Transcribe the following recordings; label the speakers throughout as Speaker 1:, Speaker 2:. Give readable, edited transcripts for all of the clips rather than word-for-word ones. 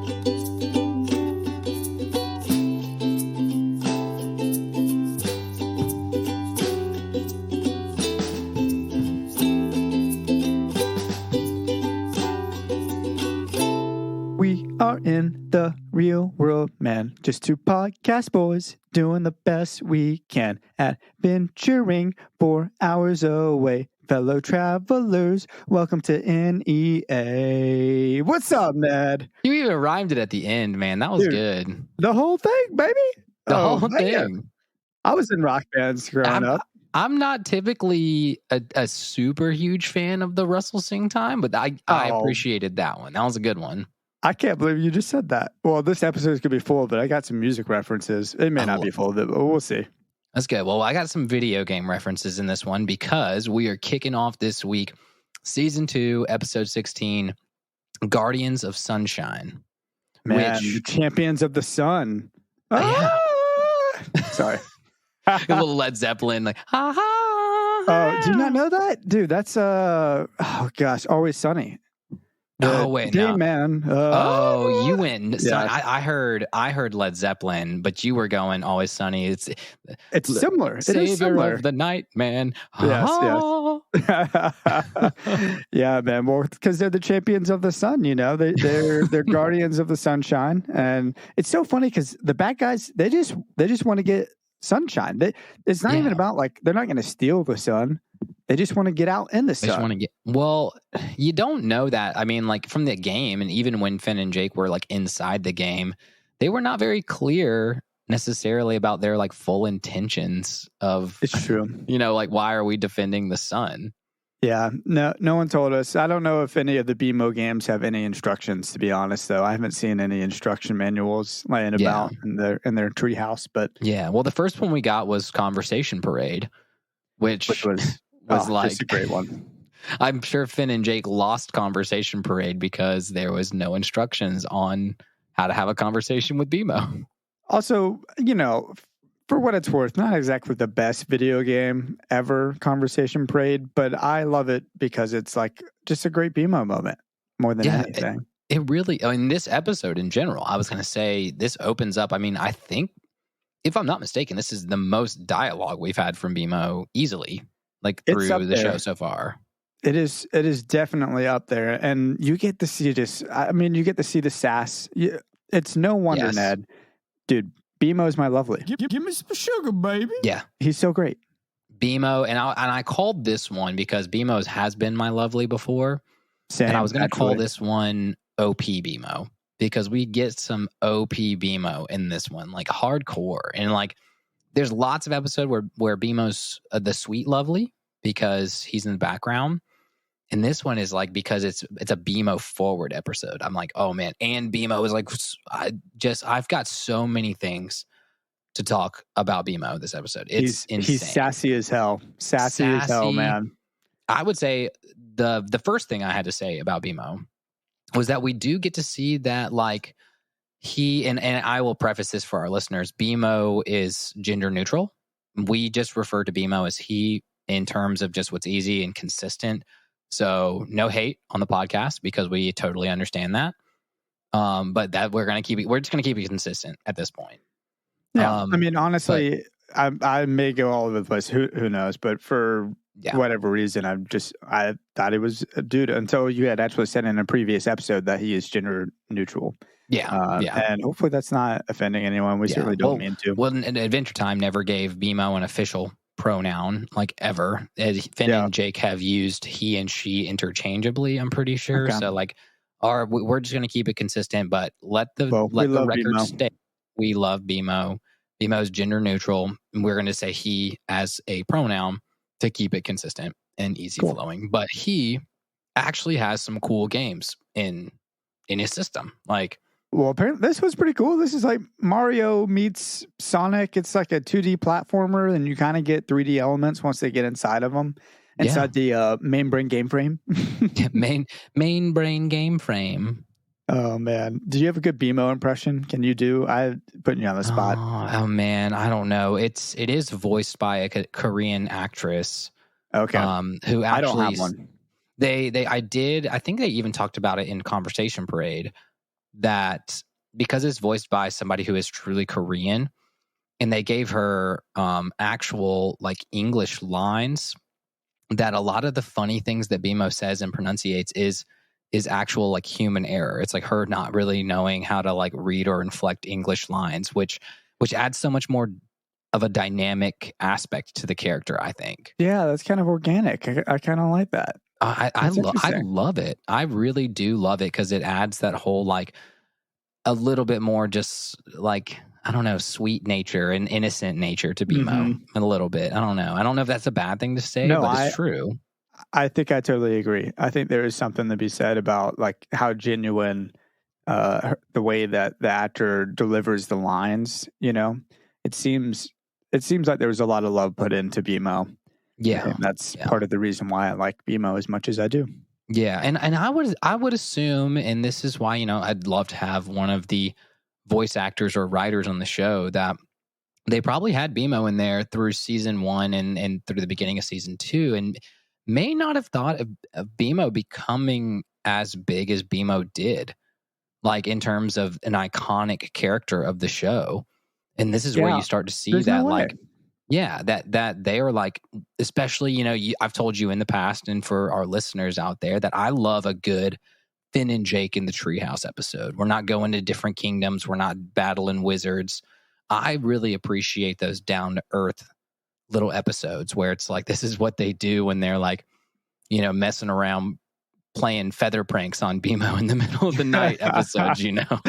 Speaker 1: We are in the real world, man. Just two podcast boys doing the best we can. Adventuring 4 hours away. Fellow travelers, welcome to NEA. What's up, Ned?
Speaker 2: You even rhymed it at the end, man. That was good.
Speaker 1: The whole thing, baby.
Speaker 2: The whole thing.
Speaker 1: I was in rock bands growing up.
Speaker 2: I'm not typically a super huge fan of the Russell Sing time, but I appreciated that one. That was a good one.
Speaker 1: I can't believe you just said that. Well, this episode is going to be full of it. I got some music references. It may not be full of it, but we'll see.
Speaker 2: That's good. Well, I got some video game references in this one because we are kicking off this week, Season 2, Episode 16, Guardians of Sunshine.
Speaker 1: Man, Champions of the Sun.
Speaker 2: Yeah.
Speaker 1: Sorry.
Speaker 2: A little Led Zeppelin, like, ha ha.
Speaker 1: Oh, do you not know that? Dude, that's, Always Sunny.
Speaker 2: No.
Speaker 1: Man.
Speaker 2: You went. Yeah. I heard Led Zeppelin, but you were going Always Sunny. It's
Speaker 1: similar.
Speaker 2: Savior
Speaker 1: it is similar.
Speaker 2: of the night, man.
Speaker 1: Yes. Yeah, man. Well, because they're the champions of the sun. You know, they're guardians of the sunshine, and it's so funny because the bad guys they just want to get sunshine. It's not even about like they're not going to steal the sun. They just want to get out in the sun.
Speaker 2: They just want to get. Well, you don't know that. I mean, like from the game, and even when Finn and Jake were like inside the game, they were not very clear necessarily about their like full intentions of.
Speaker 1: It's true.
Speaker 2: You know, like why are we defending the sun?
Speaker 1: Yeah, no one told us. I don't know if any of the BMO games have any instructions. To be honest, though, I haven't seen any instruction manuals laying about in their treehouse. But
Speaker 2: yeah, well, the first one we got was Conversation Parade, which was like
Speaker 1: just a great one.
Speaker 2: I'm sure Finn and Jake lost Conversation Parade because there was no instructions on how to have a conversation with BMO.
Speaker 1: Also, you know, for what it's worth, not exactly the best video game ever, Conversation Parade, but I love it because it's like just a great BMO moment more than anything.
Speaker 2: It really, I mean, this episode in general, I was going to say this opens up. I mean, I think, if I'm not mistaken, this is the most dialogue we've had from BMO easily, like through the show so far.
Speaker 1: It is definitely up there. And you get to see this. I mean, you get to see the sass. It's no wonder, Ned. Dude, BMO's my lovely.
Speaker 3: Give me some sugar, baby.
Speaker 2: Yeah.
Speaker 1: He's so great.
Speaker 2: BMO, and I called this one because BMO's has been my lovely before.
Speaker 1: Same,
Speaker 2: and I was going to call this one OP BMO because we get some OP BMO in this one, like hardcore. And like, there's lots of episodes where BMO's the sweet lovely because he's in the background. And this one is like, because it's a BMO forward episode. I'm like, oh man. And BMO is like, I've got so many things to talk about BMO this episode. It's insane.
Speaker 1: He's sassy as hell. Sassy as hell, man.
Speaker 2: I would say the first thing I had to say about BMO was that we do get to see that like and I will preface this for our listeners, BMO is gender neutral. We just refer to BMO as he in terms of just what's easy and consistent. So no hate on the podcast because we totally understand that. But that we're just going to keep it consistent at this point.
Speaker 1: Yeah. I mean, honestly, I may go all over the place. Who knows? But for whatever reason, I thought it was a dude until you had actually said in a previous episode that he is gender neutral.
Speaker 2: Yeah.
Speaker 1: And hopefully that's not offending anyone. We certainly don't mean to.
Speaker 2: Well, Adventure Time never gave BMO an official pronoun like ever. Finn and Jake have used he and she interchangeably, I'm pretty sure. Okay. So like we're just going to keep it consistent, but let the record stay. We love BMO. BMO is gender neutral. And we're going to say he as a pronoun to keep it consistent and easy flowing. But he actually has some cool games in his system. Like,
Speaker 1: well, apparently this was pretty cool. This is like Mario meets Sonic. It's like a 2D platformer, and you kind of get 3D elements once they get inside of them. Inside the main brain game frame.
Speaker 2: main brain game frame.
Speaker 1: Oh, man. Do you have a good BMO impression? Can you do? I'm putting you on the spot.
Speaker 2: Oh man. I don't know. It is voiced by a Korean actress.
Speaker 1: Okay.
Speaker 2: Who actually, I
Speaker 1: don't have one.
Speaker 2: I think they even talked about it in Conversation Parade. that because it's voiced by somebody who is truly Korean, and they gave her actual like English lines, that a lot of the funny things that BMO says and pronunciates is actual like human error. It's like her not really knowing how to like read or inflect English lines, which adds so much more of a dynamic aspect to the character, I think.
Speaker 1: Yeah, that's kind of organic. I kind of like that.
Speaker 2: I love it. I really do love it because it adds that whole like a little bit more just like, I don't know, sweet nature and innocent nature to BMO a little bit. I don't know. I don't know if that's a bad thing to say, but it's true.
Speaker 1: I think I totally agree. I think there is something to be said about like how genuine the way that the actor delivers the lines. You know, it seems like there was a lot of love put into BMO.
Speaker 2: Yeah,
Speaker 1: and that's part of the reason why I like BMO as much as I do.
Speaker 2: Yeah, and I would assume, and this is why, you know, I'd love to have one of the voice actors or writers on the show, that they probably had BMO in there through season 1 and through the beginning of season 2, and may not have thought of BMO becoming as big as BMO did, like in terms of an iconic character of the show. And this is where you start to see that, like, yeah, that they are like, especially, you know, I've told you in the past, and for our listeners out there, that I love a good Finn and Jake in the treehouse episode. We're not going to different kingdoms. We're not battling wizards. I really appreciate those down to earth little episodes where it's like, this is what they do when they're like, you know, messing around playing feather pranks on BMO in the middle of the night episodes, you know.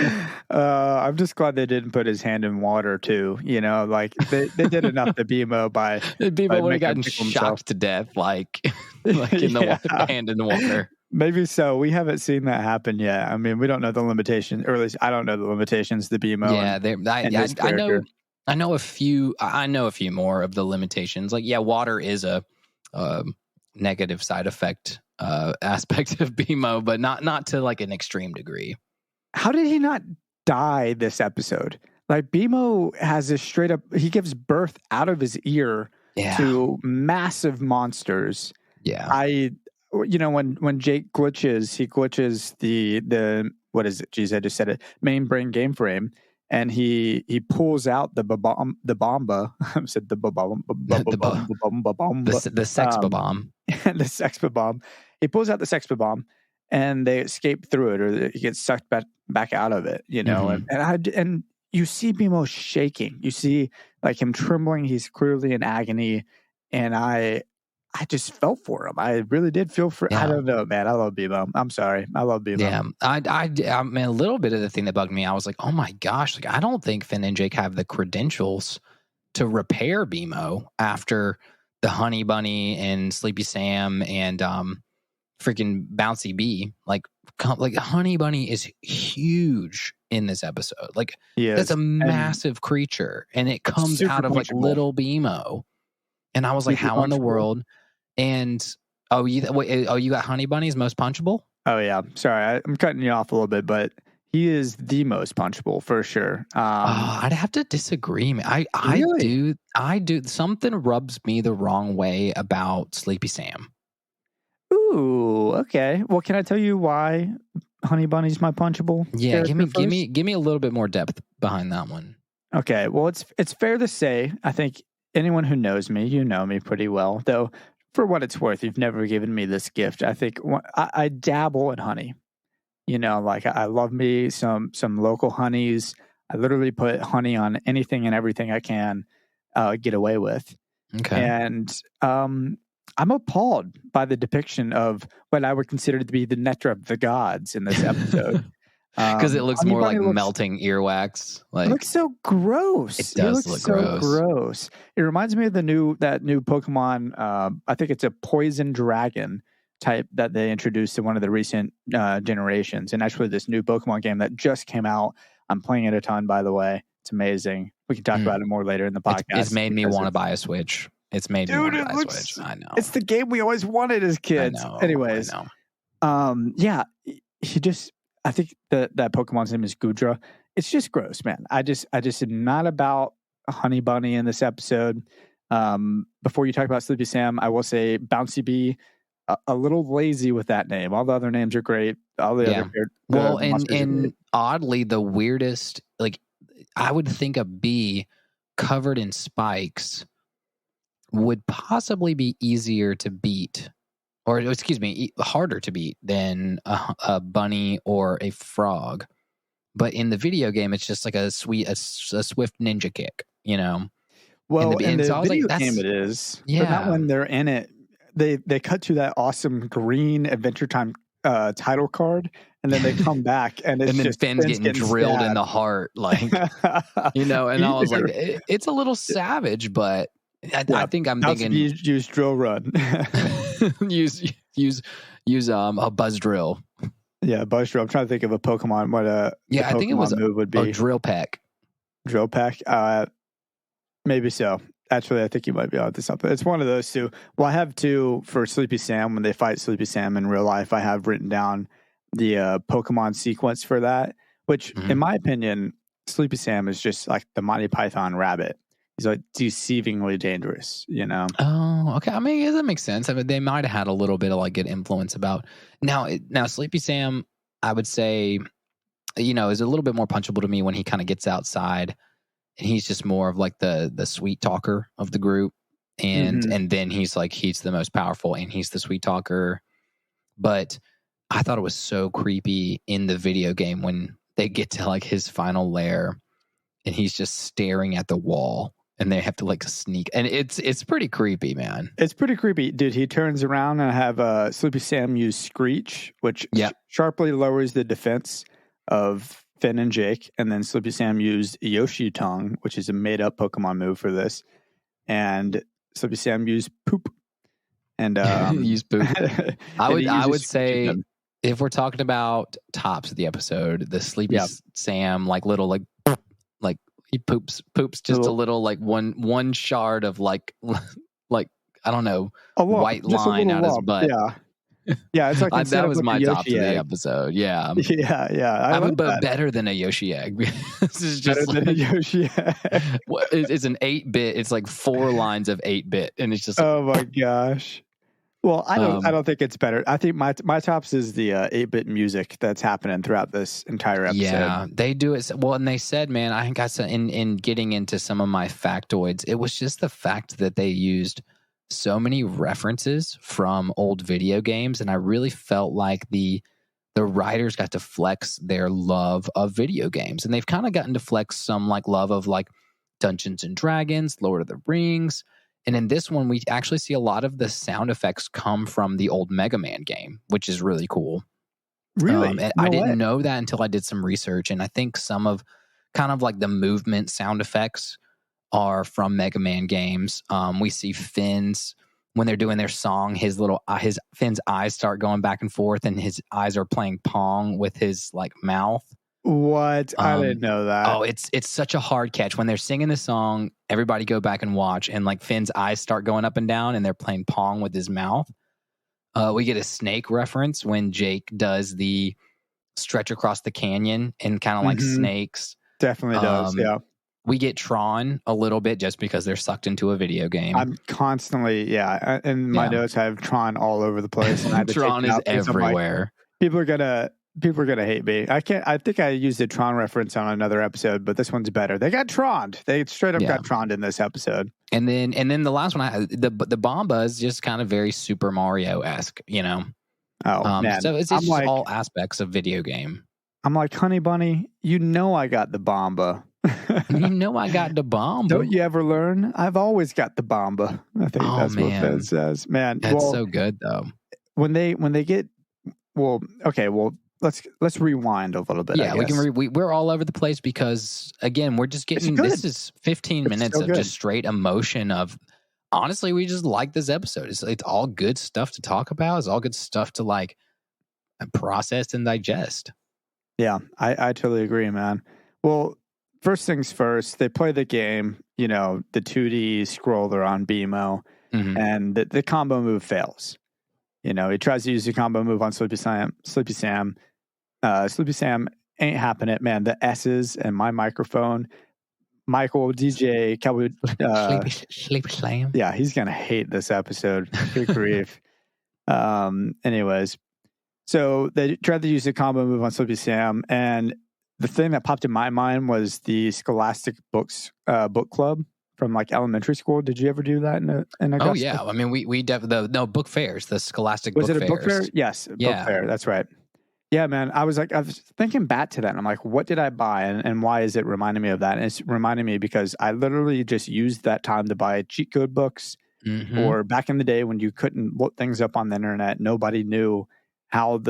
Speaker 1: I'm just glad they didn't put his hand in water too. You know, like they did enough to BMO by
Speaker 2: BMO would have gotten shocked to death, like in the hand in the water.
Speaker 1: Maybe so. We haven't seen that happen yet. I mean, we don't know the limitations, or at least I don't know the limitations to BMO.
Speaker 2: Yeah, I know a few. I know a few more of the limitations. Like, yeah, water is a negative side effect aspect of BMO, but not to like an extreme degree.
Speaker 1: How did he not die this episode? Like, BMO has this straight up, he gives birth out of his ear to massive monsters.
Speaker 2: Yeah.
Speaker 1: You know, when Jake glitches, he glitches the what is it? Geez, I just said it. Main brain game frame. And he pulls out the bomba. I said the bomb.
Speaker 2: The sex bomb.
Speaker 1: The sex bomb. He pulls out the sex bomb, and they escape through it, or he gets sucked back out of it. You know, and you see BMO shaking. You see like him trembling. He's clearly in agony, and I just felt for him. I really did feel for. I don't know, man. I love BMO. I'm sorry. I love BMO.
Speaker 2: Yeah, I mean, a little bit of the thing that bugged me, I was like, oh my gosh, like I don't think Finn and Jake have the credentials to repair BMO after the Honey Bunny and Sleepy Sam and freaking Bouncy Bee. Like Honey Bunny is huge in this episode. Like, that's a massive creature, and it comes out of like little BMO. And I was like, how in the world? And you got Honey Bunny's most punchable?
Speaker 1: Oh yeah, sorry, I'm cutting you off a little bit, but he is the most punchable for sure.
Speaker 2: I'd have to disagree. I do. Something rubs me the wrong way about Sleepy Sam.
Speaker 1: Ooh, okay. Well, can I tell you why Honey Bunny's my punchable?
Speaker 2: Yeah, give me a little bit more depth behind that one.
Speaker 1: Okay, well, it's fair to say, I think anyone who knows me, you know me pretty well, though. For what it's worth, you've never given me this gift. I think I dabble in honey. You know, like I love me some local honeys. I literally put honey on anything and everything I can get away with.
Speaker 2: Okay.
Speaker 1: And I'm appalled by the depiction of what I would consider to be the nectar of the gods in this episode.
Speaker 2: Because it looks more like melting earwax. Like,
Speaker 1: it looks so gross.
Speaker 2: It does look
Speaker 1: so gross. It reminds me of that new Pokemon. I think it's a poison dragon type that they introduced in one of the recent generations. And actually, this new Pokemon game that just came out. I'm playing it a ton, by the way. It's amazing. We can talk about it more later in the podcast.
Speaker 2: It's made me want to buy a Switch. It's made me want to buy a Switch. I know.
Speaker 1: It's the game we always wanted as kids. Anyways,
Speaker 2: I know.
Speaker 1: Yeah, he just. I think that Pokemon's name is Gudra. It's just gross, man. I just am not about Honey Bunny in this episode. Before you talk about Sleepy Sam, I will say Bouncy Bee. a little lazy with that name. All the other names are great. All the other
Speaker 2: well, and oddly, the weirdest, like I would think a bee covered in spikes would possibly be easier to beat, or excuse me, harder to beat than a bunny or a frog. But in the video game, it's just like a swift ninja kick, you know.
Speaker 1: Well, in the video game, it is.
Speaker 2: Yeah.
Speaker 1: But not when they're in it. They cut to that awesome green Adventure Time title card, and then they come back, and it's just
Speaker 2: Finn's getting drilled
Speaker 1: stabbed
Speaker 2: in the heart, like you know. And I was like, it's a little savage, but I think I'm thinking
Speaker 1: use drill run,
Speaker 2: use a buzz drill.
Speaker 1: Yeah, buzz drill. I'm trying to think of a Pokemon. What
Speaker 2: I think it was
Speaker 1: move would be
Speaker 2: drill peck.
Speaker 1: Drill peck. Maybe so. Actually, I think you might be onto something. It's one of those two. Well, I have two for Sleepy Sam. When they fight Sleepy Sam in real life, I have written down the Pokemon sequence for that, which, in my opinion, Sleepy Sam is just like the Monty Python rabbit. He's like deceivingly dangerous, you know?
Speaker 2: Oh, okay. I mean, that makes sense. I mean, they might have had a little bit of like good influence about now Sleepy Sam, I would say, you know, is a little bit more punchable to me when he kind of gets outside. And he's just more of like the sweet talker of the group. And then he's the most powerful and he's the sweet talker. But I thought it was so creepy in the video game when they get to like his final lair and he's just staring at the wall and they have to like sneak. And it's pretty creepy, man.
Speaker 1: It's pretty creepy. Dude, he turns around and I have Sleepy Sam use Screech, which sharply lowers the defense of Finn and Jake, and then Sleepy Sam used Yoshi Tongue, which is a made-up Pokemon move for this, and Sleepy Sam used Poop, and
Speaker 2: use Poop. I would say if we're talking about tops of the episode, the Sleepy Sam like he poops just a little like one shard of like I don't know white line out his butt.
Speaker 1: Yeah, it's like
Speaker 2: that was my top of the episode. Yeah,
Speaker 1: I
Speaker 2: would but better than a Yoshi egg. This is just
Speaker 1: better than a Yoshi egg.
Speaker 2: It's an 8-bit. It's like 4 lines of 8-bit, and it's just
Speaker 1: oh my gosh. Well, I don't think it's better. I think my tops is the 8-bit music that's happening throughout this entire episode.
Speaker 2: Yeah, they do it well, and they said, man, I think I said in getting into some of my factoids, it was just the fact that they used so many references from old video games, and I really felt like the writers got to flex their love of video games, and they've kind of gotten to flex some like love of like Dungeons and Dragons, Lord of the Rings, and in this one we actually see a lot of the sound effects come from the old Mega Man game, which is really cool.
Speaker 1: Really?
Speaker 2: I didn't know that until I did some research, and I think some of kind of like the movement sound effects are from Mega Man games. We see Finn's when they're doing their song, his Finn's eyes start going back and forth, and his eyes are playing Pong with his like mouth.
Speaker 1: What? I didn't know that.
Speaker 2: Oh, it's such a hard catch when they're singing the song. Everybody go back and watch, and like Finn's eyes start going up and down, and they're playing Pong with his mouth. We get a snake reference when Jake does the stretch across the canyon and kind of like snakes.
Speaker 1: Definitely does. Yeah.
Speaker 2: We get Tron a little bit just because they're sucked into a video game.
Speaker 1: I'm constantly, in my notes, I have Tron all over the place. And I
Speaker 2: Tron is everywhere.
Speaker 1: Like, people are gonna hate me. I think I used a Tron reference on another episode, but this one's better. They got Troned. They straight up got Troned in this episode.
Speaker 2: And then the last one, the Bomba is just kind of very Super Mario-esque, you know.
Speaker 1: Oh man!
Speaker 2: So it's just like, all aspects of video game.
Speaker 1: I'm like, Honey Bunny, you know I got the Bomba.
Speaker 2: You know I got the Bomba.
Speaker 1: Don't you ever learn? I've always got the Bomba. I think that's what Finn says. Man,
Speaker 2: that's so good though.
Speaker 1: When they get let's rewind a little bit.
Speaker 2: Yeah, we can. We're all over the place because again, we're just getting. This is 15 minutes of just straight emotion of. Honestly, we just like this episode. It's all good stuff to talk about. It's all good stuff to like process and digest.
Speaker 1: Yeah, I totally agree, man. Well, first things first, they play the game, you know, the 2D scroller on BMO, and the combo move fails. You know, he tries to use the combo move on Sleepy Sam. Sleepy Sam ain't happening it, man. The S's and my microphone. Michael, DJ, Cowboy,
Speaker 2: Sleepy Slam.
Speaker 1: Yeah, he's gonna hate this episode. Good grief. Anyways, so they tried to use the combo move on Slippy Sam, and the thing that popped in my mind was the Scholastic Books book club from like elementary school. Did you ever do that in Augusta?
Speaker 2: Oh yeah, I mean we definitely book fairs, the Scholastic
Speaker 1: was
Speaker 2: book
Speaker 1: it a
Speaker 2: fairs.
Speaker 1: Book fair? Yes, book fair. That's right. Yeah, man. I was thinking back to that, and I'm like, what did I buy, and why is it reminding me of that? And it's reminding me because I literally just used that time to buy cheat code books.
Speaker 2: Mm-hmm.
Speaker 1: Or back in the day when you couldn't look things up on the internet, nobody knew how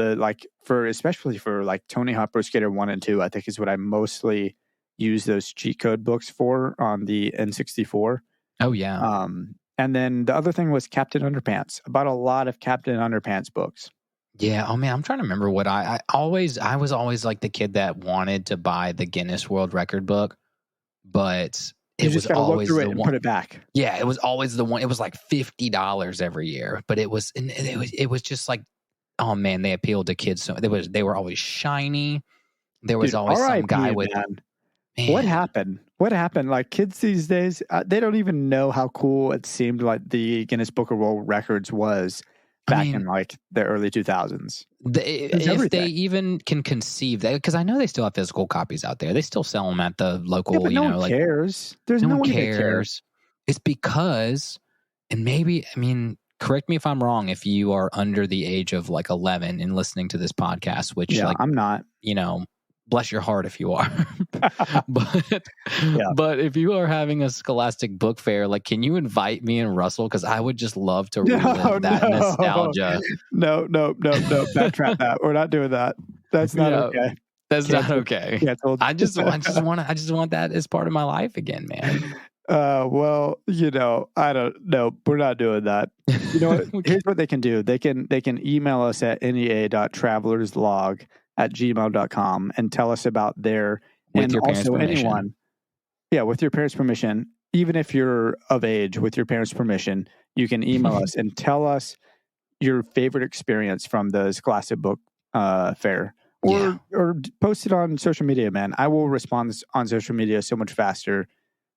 Speaker 1: especially for like Tony Hawk Pro Skater 1 and 2, I think is what I mostly use those cheat code books for on the N64.
Speaker 2: Oh yeah.
Speaker 1: And then the other thing was Captain Underpants. I bought a lot of Captain Underpants books.
Speaker 2: Yeah. Oh man, I'm trying to remember what I was always like the kid that wanted to buy the Guinness World Record book, but
Speaker 1: you just gotta look through it and put it back.
Speaker 2: Yeah, it was always the one. It was like $50 every year, but it was just like, oh man, they appealed to kids. So they were always shiny. There was always some guy with.
Speaker 1: Man. What happened? What happened? Like kids these days, they don't even know how cool it seemed like the Guinness Book of World Records was back in like the early 2000s.
Speaker 2: If they even can conceive that, because I know they still have physical copies out there. They still sell them at the local.
Speaker 1: But no one cares. There's no one cares.
Speaker 2: It's because, and maybe, I mean, correct me if I'm wrong. If you are under the age of like 11 and listening to this podcast, which
Speaker 1: I'm not.
Speaker 2: Bless your heart if you are. But if you are having a Scholastic book fair, like, can you invite me and Russell? Because I would just love to relive that nostalgia.
Speaker 1: No. Backtrack that. We're not doing that. That's not okay.
Speaker 2: That's not okay. I just want that as part of my life again, man.
Speaker 1: Well, I don't know. We're not doing that. You know what? Here's what they can do. They can email us at nea.travelerslog@gmail.com and tell us about their
Speaker 2: with your parents' permission.
Speaker 1: Anyone. Yeah, with your parents' permission. Even if you're of age, with your parents' permission, you can email us and tell us your favorite experience from the Scholastic Book Fair. Or post it on social media, man. I will respond on social media so much faster.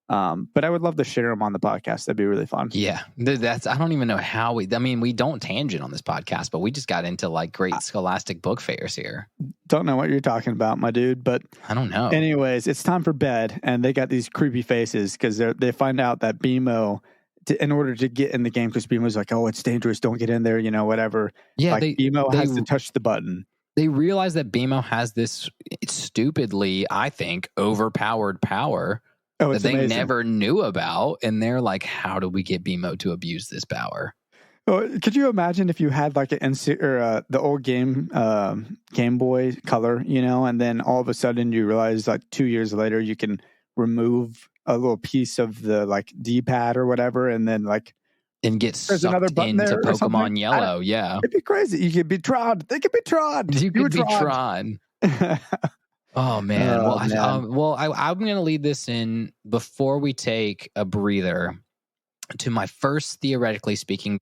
Speaker 1: But I would love to share them on the podcast. That'd be really fun.
Speaker 2: Yeah, I don't even know how we don't tangent on this podcast, but we just got into like great Scholastic book fairs here.
Speaker 1: Don't know what you're talking about, my dude, but
Speaker 2: I don't know.
Speaker 1: Anyways, it's time for bed, and they got these creepy faces because they find out that BMO, in order to get in the game, because BMO's like, oh, it's dangerous, don't get in there, whatever.
Speaker 2: Yeah,
Speaker 1: like BMO has to touch the button.
Speaker 2: They realize that BMO has this stupidly, I think, overpowered power. That they never knew about, and they're like, how do we get BMO to abuse this power?
Speaker 1: Oh, could you imagine if you had like the old Game Boy Color, and then all of a sudden you realize like 2 years later you can remove a little piece of the like D-pad or whatever, and then like
Speaker 2: get sucked into Pokemon Yellow. Yeah,
Speaker 1: it'd be crazy. You could be Tron. They could be Tron.
Speaker 2: You could be Tron. Oh man! I'm going to lead this in before we take a breather to my first theoretically speaking.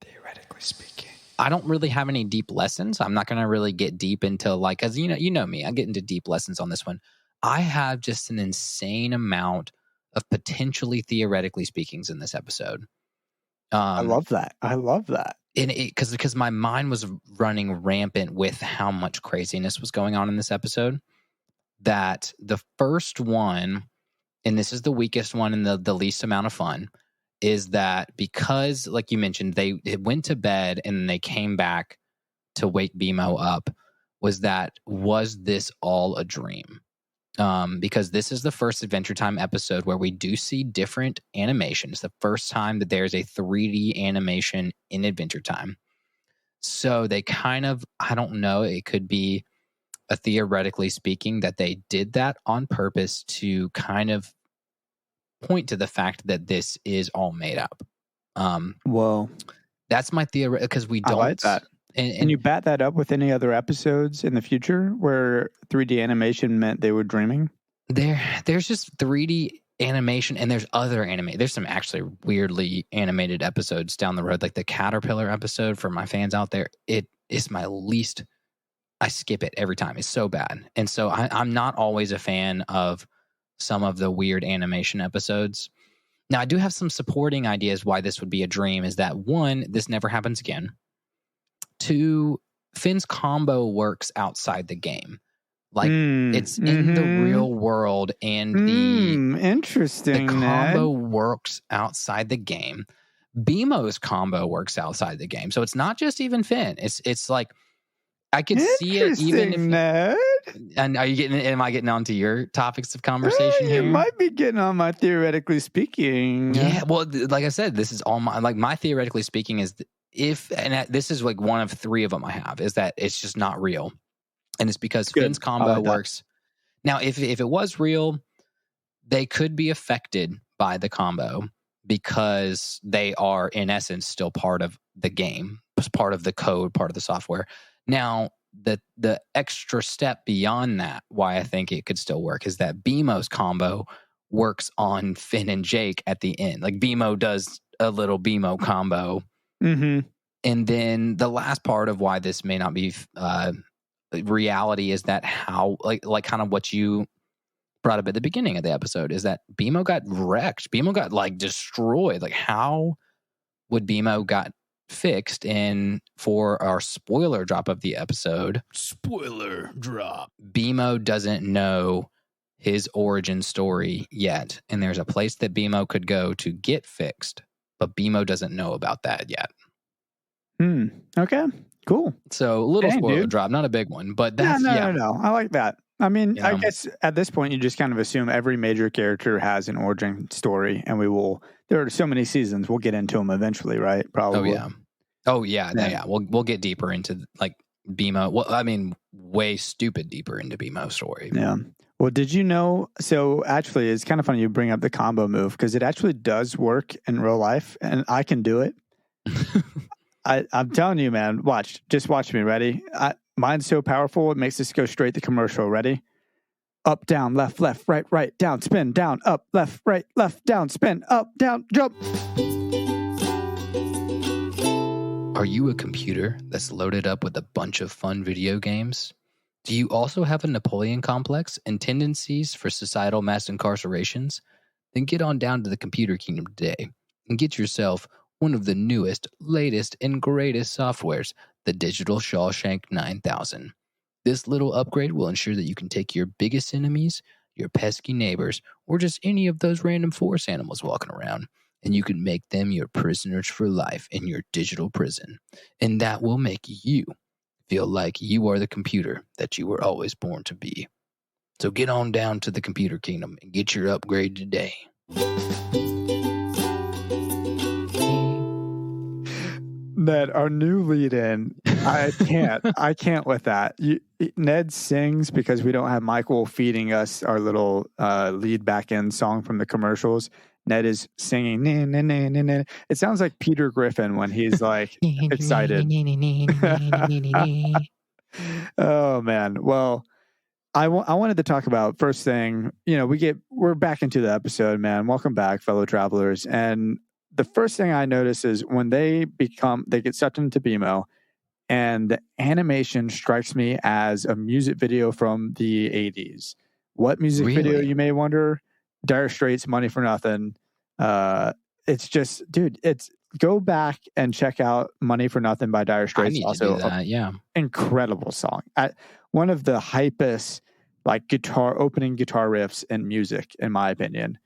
Speaker 2: I don't really have any deep lessons. I'm not going to really get deep into like, as you know me, I get into deep lessons on this one. I have just an insane amount of potentially theoretically speakings in this episode.
Speaker 1: I love that.
Speaker 2: And because my mind was running rampant with how much craziness was going on in this episode. That the first one, and this is the weakest one and the least amount of fun, is that because, like you mentioned, they went to bed and they came back to wake BMO up, was this all a dream? Because this is the first Adventure Time episode where we do see different animations. The first time that there's a 3D animation in Adventure Time. So they kind of, I don't know, it could be theoretically speaking, that they did that on purpose to kind of point to the fact that this is all made up.
Speaker 1: Well,
Speaker 2: that's my theory, because we don't.
Speaker 1: I like that. And you bat that up with any other episodes in the future where 3D animation meant they were dreaming?
Speaker 2: There's just 3D animation, and there's other anime. There's some actually weirdly animated episodes down the road, like the Caterpillar episode. For my fans out there, it is my least. I skip it every time. It's so bad. And so I'm not always a fan of some of the weird animation episodes. Now, I do have some supporting ideas why this would be a dream, is that one, this never happens again. Finn's combo works outside the game. Like it's in the real world, and
Speaker 1: interesting.
Speaker 2: The combo works outside the game. BMO's combo works outside the game, so it's not just even Finn. It's like I could see it even if.
Speaker 1: Ned.
Speaker 2: And am I getting onto your topics of conversation here?
Speaker 1: You might be getting on my theoretically speaking.
Speaker 2: Yeah, well, like I said, this is all my theoretically speaking is this is like one of 3 of them I have, is that it's just not real. And it's because Finn's combo works. Now, if it was real, they could be affected by the combo because they are, in essence, still part of the game, part of the code, part of the software. Now, the extra step beyond that, why I think it could still work, is that BMO's combo works on Finn and Jake at the end. Like BMO does a little BMO combo.
Speaker 1: Mm-hmm.
Speaker 2: And then the last part of why this may not be reality is that how like kind of what you brought up at the beginning of the episode is that BMO got wrecked. BMO got like destroyed. Like how would BMO got fixed? And for our spoiler drop of the episode,
Speaker 3: spoiler drop,
Speaker 2: BMO doesn't know his origin story yet. And there's a place that BMO could go to get fixed, but BMO doesn't know about that yet.
Speaker 1: Okay. Cool.
Speaker 2: So a little spoiler drop, not a big one, but that's
Speaker 1: no. I like that. I mean, I guess at this point you just kind of assume every major character has an origin story, and there are so many seasons, we'll get into them eventually, right? Probably.
Speaker 2: Oh yeah. We'll get deeper into like BMO. Well, I mean, way stupid deeper into BMO's story.
Speaker 1: Yeah. Well, did you know? So actually, it's kind of funny you bring up the combo move because it actually does work in real life, and I can do it. I'm telling you, man. Just watch me. Ready? Mine's so powerful, it makes this go straight to commercial. Ready? Up, down, left, right, down, spin, down, up, left, down, spin, up, down, jump.
Speaker 2: Are you a computer that's loaded up with a bunch of fun video games? Do you also have a Napoleon complex and tendencies for societal mass incarcerations? Then get on down to the Computer Kingdom today and get yourself one of the newest, latest, and greatest softwares, the Digital Shawshank 9000. This little upgrade will ensure that you can take your biggest enemies, your pesky neighbors, or just any of those random forest animals walking around, and you can make them your prisoners for life in your digital prison. And that will make you feel like you are the computer that you were always born to be. So get on down to the Computer Kingdom and get your upgrade today.
Speaker 1: Ned, our new lead-in, I can't with that. Ned sings because we don't have Michael feeding us our little lead back-end song from the commercials. Ned is singing. Nah, nah, nah, nah, nah. It sounds like Peter Griffin when he's like excited. Oh man. Well, I wanted to talk about first thing. We're back into the episode, man. Welcome back, fellow travelers. And the first thing I notice is when they get sucked into BMO, and the animation strikes me as a music video from the 80s. What music video, you may wonder? Dire Straits, Money for Nothing. It's just, dude, go back and check out Money for Nothing by Dire Straits.
Speaker 2: I need to do that,
Speaker 1: incredible song. One of the hypest opening guitar riffs in music, in my opinion.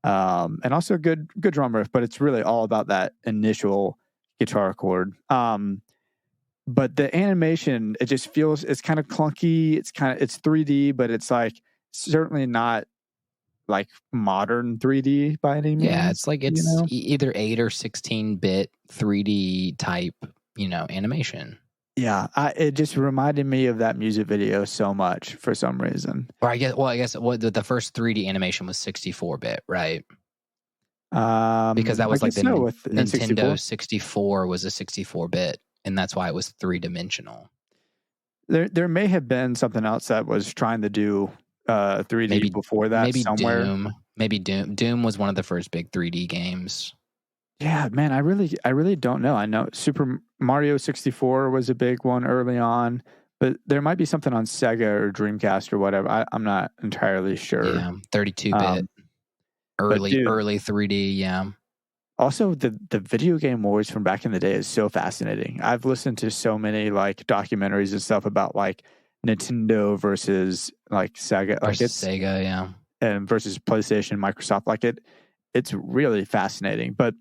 Speaker 1: And also a good drum riff, but it's really all about that initial guitar chord. But the animation, it just feels, it's kind of clunky. It's 3D, but it's like certainly not like modern 3D by any means.
Speaker 2: Yeah, it's like either 8 or 16-bit 3D type, animation.
Speaker 1: Yeah, it just reminded me of that music video so much for some reason.
Speaker 2: Or I guess the first 3D animation was 64-bit, right? Because that was like the Nintendo 64 was a 64-bit, and that's why it was 3-dimensional.
Speaker 1: There may have been something else that was trying to do 3D before that.
Speaker 2: Maybe
Speaker 1: somewhere.
Speaker 2: Maybe Doom. Doom was one of the first big 3D games.
Speaker 1: Yeah, man, I really don't know. I know Super Mario 64 was a big one early on, but there might be something on Sega or Dreamcast or whatever. I'm not entirely sure.
Speaker 2: Yeah, 32-bit, early 3D. Yeah.
Speaker 1: also the video game wars from back in the day is so fascinating. I've listened to so many like documentaries and stuff about like Nintendo versus like Sega,
Speaker 2: Sega, yeah,
Speaker 1: and versus PlayStation, Microsoft. Like it's really fascinating. But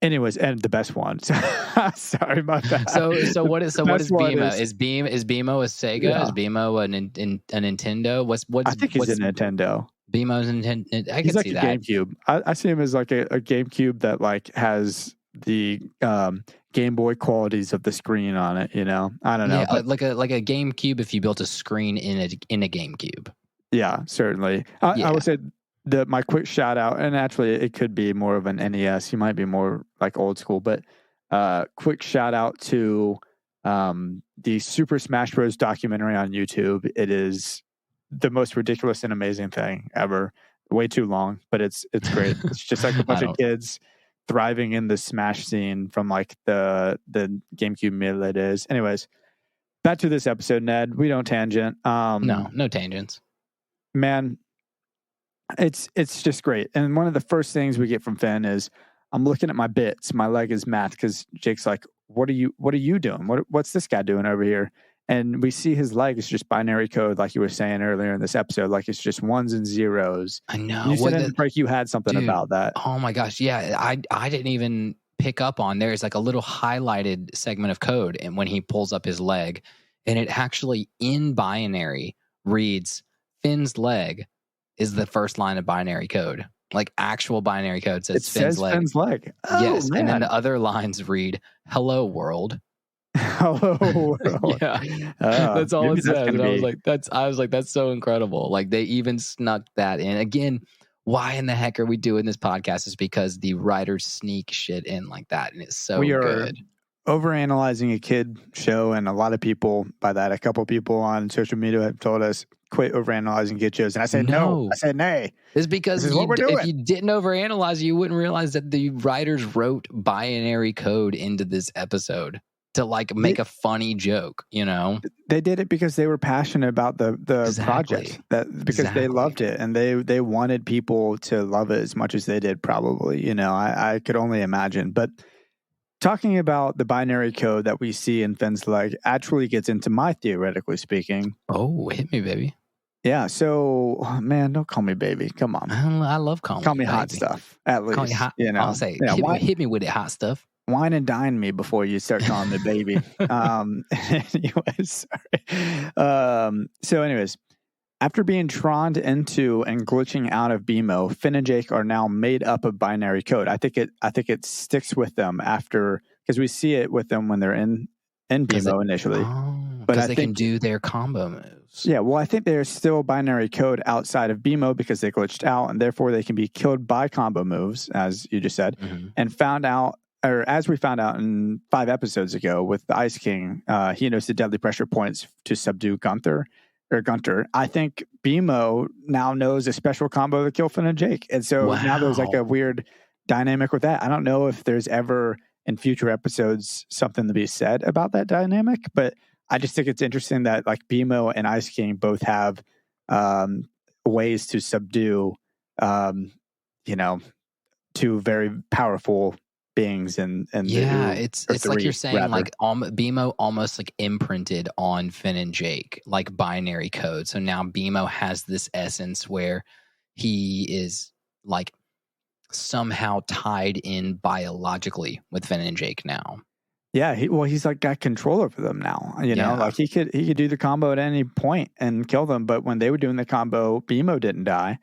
Speaker 1: anyways, and the best one. Sorry, my bad.
Speaker 2: So what is BMO? Is BMO a Sega?
Speaker 1: Yeah.
Speaker 2: Is BMO a Nintendo? What's
Speaker 1: I think he's a Nintendo.
Speaker 2: BMO's Nintendo. I
Speaker 1: he's
Speaker 2: can
Speaker 1: like
Speaker 2: see
Speaker 1: a
Speaker 2: that.
Speaker 1: GameCube. I see him as like a GameCube that like has the Game Boy qualities of the screen on it. You know, I don't know.
Speaker 2: Yeah, but like a GameCube if you built a screen in a GameCube.
Speaker 1: Yeah, certainly. I would say my quick shout out, and actually it could be more of an NES. You might be more like old school, but quick shout out to the Super Smash Bros. Documentary on YouTube. It is the most ridiculous and amazing thing ever. Way too long, but it's great. It's just like a bunch of kids thriving in the Smash scene from like the GameCube Melee days. Anyways, back to this episode, Ned. We don't tangent.
Speaker 2: No tangents.
Speaker 1: Man, it's just great. And one of the first things we get from Finn is, I'm looking at my bits. My leg is matched because Jake's like, what are you doing? What's this guy doing over here? And we see his leg is just binary code, like you were saying earlier in this episode. Like it's just ones and zeros.
Speaker 2: I know.
Speaker 1: You said in the break you had something about that.
Speaker 2: Oh my gosh, yeah. I didn't even pick up on. There's like a little highlighted segment of code, and when he pulls up his leg, and it actually in binary reads Finn's leg is the first line of binary code. Like actual binary code says Finn's leg.
Speaker 1: Finn's leg. Oh,
Speaker 2: yes,
Speaker 1: man.
Speaker 2: and then the other lines read "Hello World."
Speaker 1: Hello World.
Speaker 2: Yeah, that's all it says. And I was like, that's so incredible. Like they even snuck that in. Again, why in the heck are we doing this podcast? Is because the writers sneak shit in like that, and it's so good.
Speaker 1: Overanalyzing a kid show, and a lot of people, by that, a couple people on social media have told us, quit overanalyzing kid shows. And I said, no. I said, nay.
Speaker 2: It's because
Speaker 1: this is what we're doing.
Speaker 2: If you didn't overanalyze, you wouldn't realize that the writers wrote binary code into this episode to like make a funny joke, you know?
Speaker 1: They did it because they were passionate about the project, because they loved it, and they wanted people to love it as much as they did, probably. You know, I could only imagine. But talking about the binary code that we see in Finn's leg actually gets into my theoretically speaking.
Speaker 2: Oh, hit me, baby.
Speaker 1: Yeah. So, man, don't call me baby. Come on.
Speaker 2: I love calling
Speaker 1: me hot stuff, at least. Call me hot. You know,
Speaker 2: I'll say, hit me with it, hot stuff.
Speaker 1: Wine and dine me before you start calling me baby. Anyways, sorry. So anyways, after being troned into and glitching out of BMO, Finn and Jake are now made up of binary code. I think it sticks with them after, because we see it with them when they're in BMO initially.
Speaker 2: But I think they can do their combo moves.
Speaker 1: Yeah, well, I think they're still binary code outside of BMO because they glitched out, and therefore they can be killed by combo moves, as you just said, and as we found out in 5 episodes ago with the Ice King, he knows the deadly pressure points to subdue Gunter. I think BMO now knows a special combo to kill Finn and Jake. And so now there's like a weird dynamic with that. I don't know if there's ever in future episodes something to be said about that dynamic, but I just think it's interesting that like BMO and Ice King both have ways to subdue, two very powerful beings and
Speaker 2: it's like you're saying, like BMO almost like imprinted on Finn and Jake like binary code. So now BMO has this essence where he is like somehow tied in biologically with Finn and Jake now.
Speaker 1: Yeah, he's like got control over them now. You know, like he could do the combo at any point and kill them. But when they were doing the combo, BMO didn't die.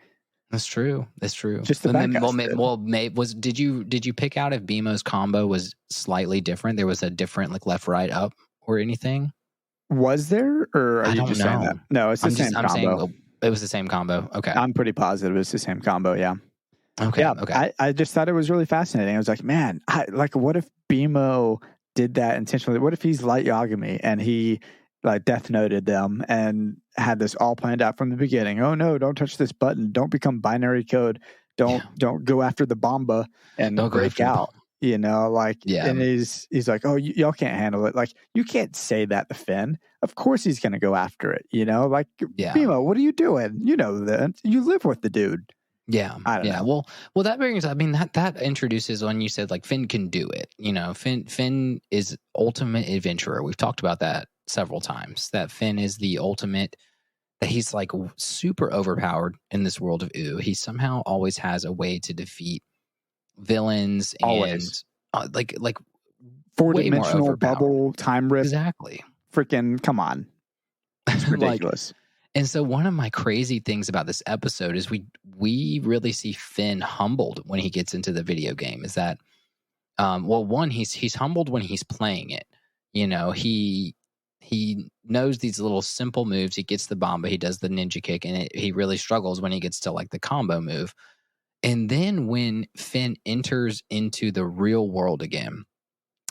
Speaker 2: That's true.
Speaker 1: Just the bad
Speaker 2: guys did you pick out if BMO's combo was slightly different? There was a different like left, right, up or anything?
Speaker 1: Was there, or are you just saying that? No, it's the same combo.
Speaker 2: Saying it was the same combo. Okay,
Speaker 1: I'm pretty positive it's the same combo. Yeah.
Speaker 2: Okay.
Speaker 1: Yeah.
Speaker 2: Okay.
Speaker 1: I just thought it was really fascinating. I was like, man, what if BMO did that intentionally? What if he's Light Yagami and he like death noted them and had this all planned out from the beginning? Oh no, don't touch this button. Don't become binary code. Don't go after the bomba and break out. You know, like, and he's like, oh, y'all can't handle it. Like, you can't say that to Finn. Of course he's going to go after it. You know, like, BMO, what are you doing? You know that. You live with the dude.
Speaker 2: Yeah.
Speaker 1: I don't
Speaker 2: know. Well, that brings, I mean, that introduces when you said like Finn can do it. Finn is ultimate adventurer. We've talked about that several times. That Finn is the ultimate. That he's like super overpowered in this world of Ooh. He somehow always has a way to defeat villains
Speaker 1: always.
Speaker 2: and like
Speaker 1: 4-dimensional bubble time rift.
Speaker 2: Exactly.
Speaker 1: Freaking come on. It's ridiculous.
Speaker 2: And so one of my crazy things about this episode is we really see Finn humbled when he gets into the video game. Is that one, he's humbled when he's playing it. He knows these little simple moves. He gets the bomb, but he does the ninja kick, and he really struggles when he gets to like the combo move. And then when Finn enters into the real world again,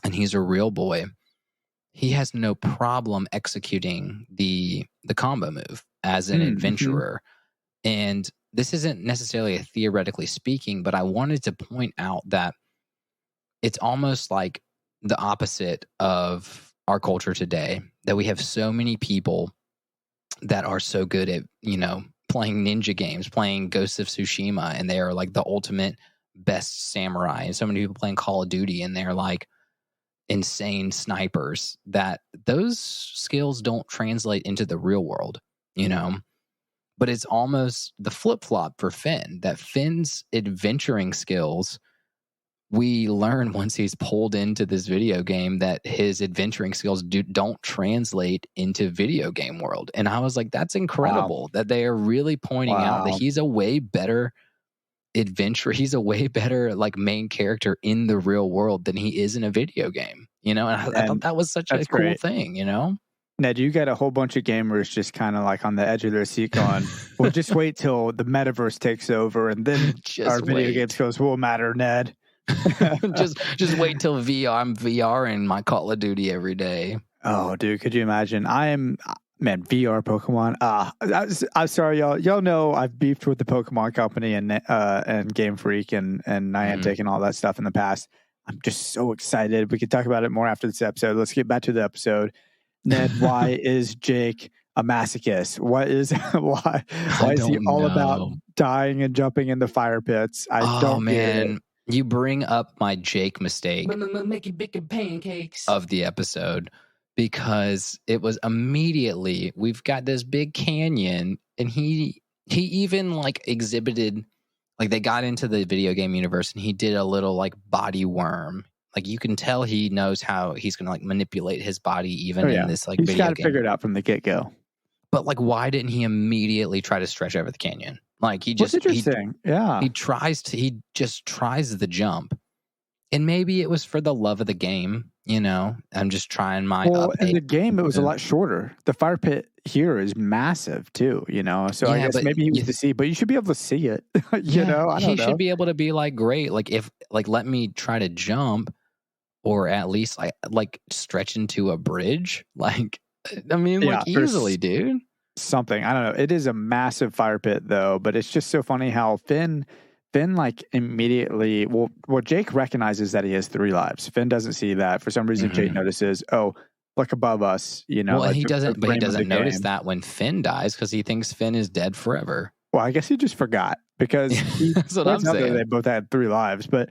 Speaker 2: and he's a real boy, he has no problem executing the combo move as an adventurer. And this isn't necessarily a theoretically speaking, but I wanted to point out that it's almost like the opposite of our culture today, that we have so many people that are so good at, playing ninja games, playing Ghost of Tsushima, and they are like the ultimate best samurai. And so many people playing Call of Duty, and they're like insane snipers, that those skills don't translate into the real world, but it's almost the flip-flop for Finn, that Finn's adventuring skills, we learn once he's pulled into this video game that his adventuring skills don't translate into video game world. And I was like, that's incredible that they are really pointing out that he's a way better adventure. He's a way better like main character in the real world than he is in a video game, and I thought that was such a cool thing,
Speaker 1: Ned, you got a whole bunch of gamers just kind of like on the edge of their seat going, well, just wait till the metaverse takes over and then our video game skills will matter, Ned.
Speaker 2: just wait till VR. I'm VR in my Call of Duty every day.
Speaker 1: Oh, dude, could you imagine? Man, VR Pokemon. I'm sorry, y'all. Y'all know I've beefed with the Pokemon Company and Game Freak and Niantic and all that stuff in the past. I'm just so excited. We could talk about it more after this episode. Let's get back to the episode. Ned, why is Jake a masochist? Why is he all about dying and jumping in the fire pits? I don't get it.
Speaker 2: You bring up my Jake mistake
Speaker 3: making bacon pancakes
Speaker 2: of the episode, because it was immediately, we've got this big canyon, and he even like exhibited, like they got into the video game universe and he did a little like body worm. Like you can tell he knows how he's going to like manipulate his body even in this like video game.
Speaker 1: He's got it figured out from the get-go.
Speaker 2: But like, why didn't he immediately try to stretch over the canyon? Like he just,
Speaker 1: interesting.
Speaker 2: He just tries the jump. And maybe it was for the love of the game, I'm just trying my
Speaker 1: in the game it was a lot shorter. The fire pit here is massive too, so I guess maybe he was to see, but you should be able to see it. I don't know.
Speaker 2: He should be able to be like, great, like if like let me try to jump, or at least like stretch into a bridge. Like I mean, like easily, dude.
Speaker 1: Something. I don't know. It is a massive fire pit though, but it's just so funny how Finn like immediately, Jake recognizes that he has 3 lives. Finn doesn't see that. For some reason, Jake notices, look above us,
Speaker 2: Well, like he doesn't notice that when Finn dies, because he thinks Finn is dead forever.
Speaker 1: Well, I guess he just forgot, because
Speaker 2: that's what I'm saying.
Speaker 1: They both had 3 lives, but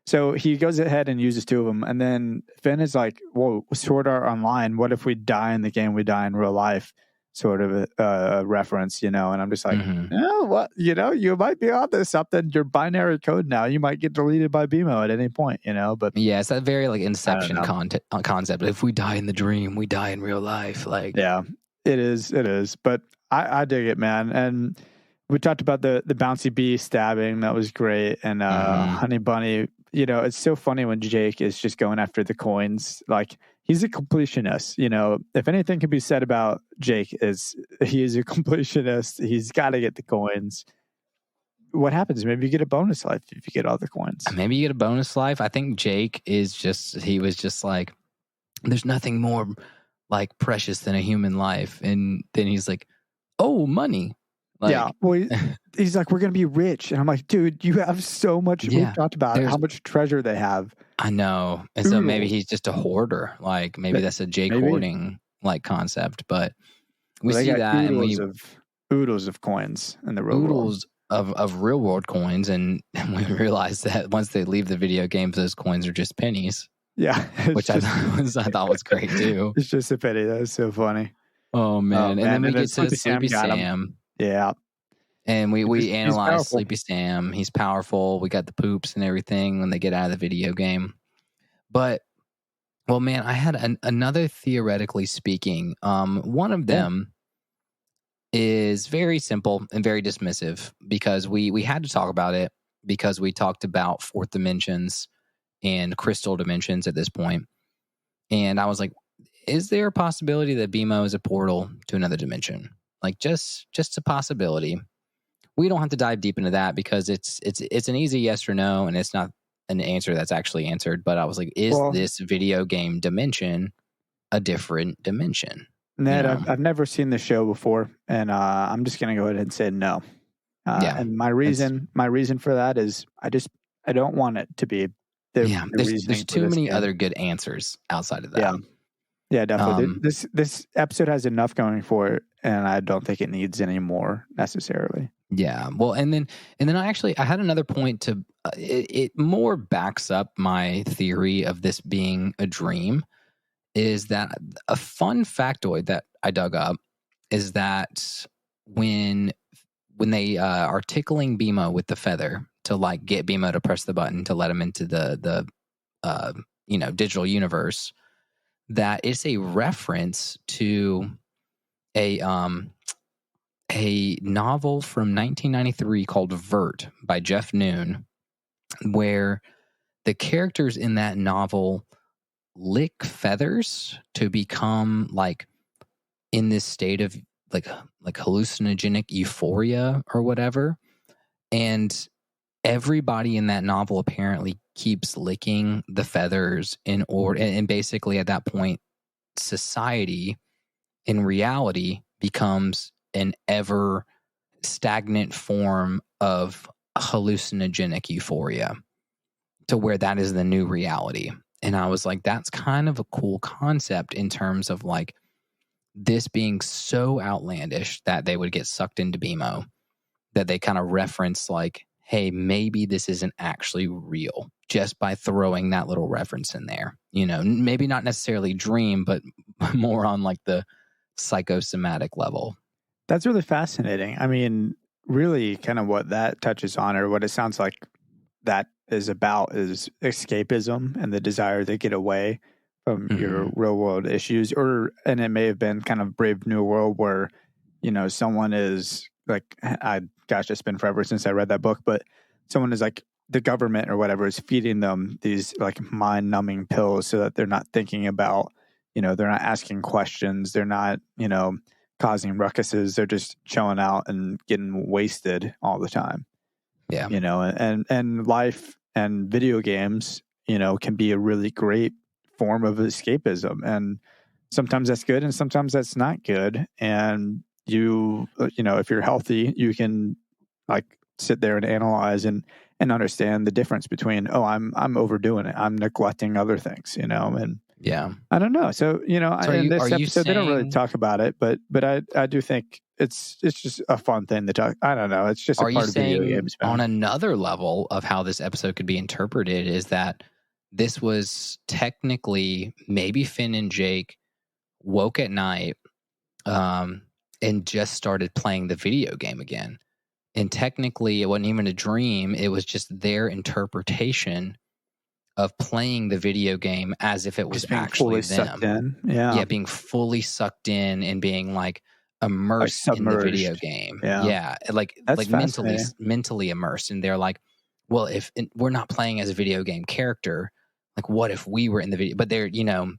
Speaker 1: so he goes ahead and uses 2 of them, and then Finn is like, whoa, Sword Art Online, what if we die in the game, we die in real life? Sort of a reference, and I'm just like, what, you might be onto something. Your binary code now, you might get deleted by BMO at any point, but
Speaker 2: yeah, it's that very like Inception concept. If we die in the dream, we die in real life. Like,
Speaker 1: yeah, it is, but I dig it, man. And we talked about the bouncy bee stabbing, that was great, and Honey Bunny. It's so funny when Jake is just going after the coins. Like, he's a completionist. If anything can be said about Jake, is he is a completionist. He's got to get the coins. What happens? Maybe you get a bonus life if you get all the coins.
Speaker 2: Maybe you get a bonus life. I think Jake he was just like, there's nothing more like precious than a human life. And then he's like, oh, money. Like,
Speaker 1: yeah, well, he's like, we're going to be rich. And I'm like, dude, you have so much. We've talked about how much treasure they have.
Speaker 2: I know. And so maybe he's just a hoarder. Like, maybe that's a Jake hoarding like concept. But we see that.
Speaker 1: Oodles of coins in the real world.
Speaker 2: of real world coins, and we realized that once they leave the video games, those coins are just pennies.
Speaker 1: Yeah,
Speaker 2: which I thought was great too.
Speaker 1: It's just a penny. That was so funny.
Speaker 2: Oh man! And then we get to Sleepy Sam.
Speaker 1: Yeah.
Speaker 2: And we analyze Sleepy Sam. He's powerful. We got the poops and everything when they get out of the video game. But, well, man, I had another theoretically speaking. One of them is very simple and very dismissive because we had to talk about it because we talked about fourth dimensions and crystal dimensions at this point. And I was like, is there a possibility that BMO is a portal to another dimension? Like just a possibility. We don't have to dive deep into that because it's an easy yes or no, and it's not an answer that's actually answered. But I was like, is this video game dimension a different dimension?
Speaker 1: Ned, I've never seen the show before, and I'm just gonna go ahead and say no. And my reason for that is I don't want it to be.
Speaker 2: There's too many other good answers outside of that.
Speaker 1: Yeah, definitely. This episode has enough going for it, and I don't think it needs any more necessarily.
Speaker 2: Yeah, well, and then I had another point to it more backs up my theory of this being a dream. Is that a fun factoid that I dug up is that when they are tickling BMO with the feather to like get BMO to press the button to let him into the digital universe, that it's a reference to a novel from 1993 called Vert by Jeff Noon, where the characters in that novel lick feathers to become like in this state of like hallucinogenic euphoria or whatever. And everybody in that novel apparently keeps licking the feathers in order. And basically at that point, society in reality becomes an ever stagnant form of hallucinogenic euphoria to where that is the new reality. And I was like, that's kind of a cool concept in terms of like this being so outlandish that they would get sucked into BMO, that they kind of reference like, hey, maybe this isn't actually real just by throwing that little reference in there. You know, maybe not necessarily dream, but more on like the psychosomatic level.
Speaker 1: That's really fascinating. I mean, really kind of what that touches on, or what it sounds like that is about, is escapism and the desire to get away from your real world issues. And it may have been kind of Brave New World where, you know, someone is like, it's been forever since I read that book, but someone is like, the government or whatever is feeding them these like mind numbing pills so that they're not thinking about, you know, they're not asking questions. They're not, you know, causing ruckuses. They're just chilling out and getting wasted all the time.
Speaker 2: Yeah.
Speaker 1: You know, and life and video games, you know, can be a really great form of escapism. And sometimes that's good and sometimes that's not good. And you know, if you're healthy, you can like sit there and analyze and understand the difference between, I'm overdoing it, I'm neglecting other things, you know, and
Speaker 2: yeah,
Speaker 1: I don't know. So, you know, in this episode, they don't really talk about it, but I do think it's just a fun thing to talk. I don't know. It's just a part of video games.
Speaker 2: On another level of how this episode could be interpreted is that this was technically maybe Finn and Jake woke at night and just started playing the video game again. And technically, it wasn't even a dream. It was just their interpretation of playing the video game as if it was actually them.
Speaker 1: Yeah,
Speaker 2: being fully sucked in and being like immersed in the video game. Like mentally immersed. And they're like, well, if we're not playing as a video game character, like what if we were in the video? But they're, you know,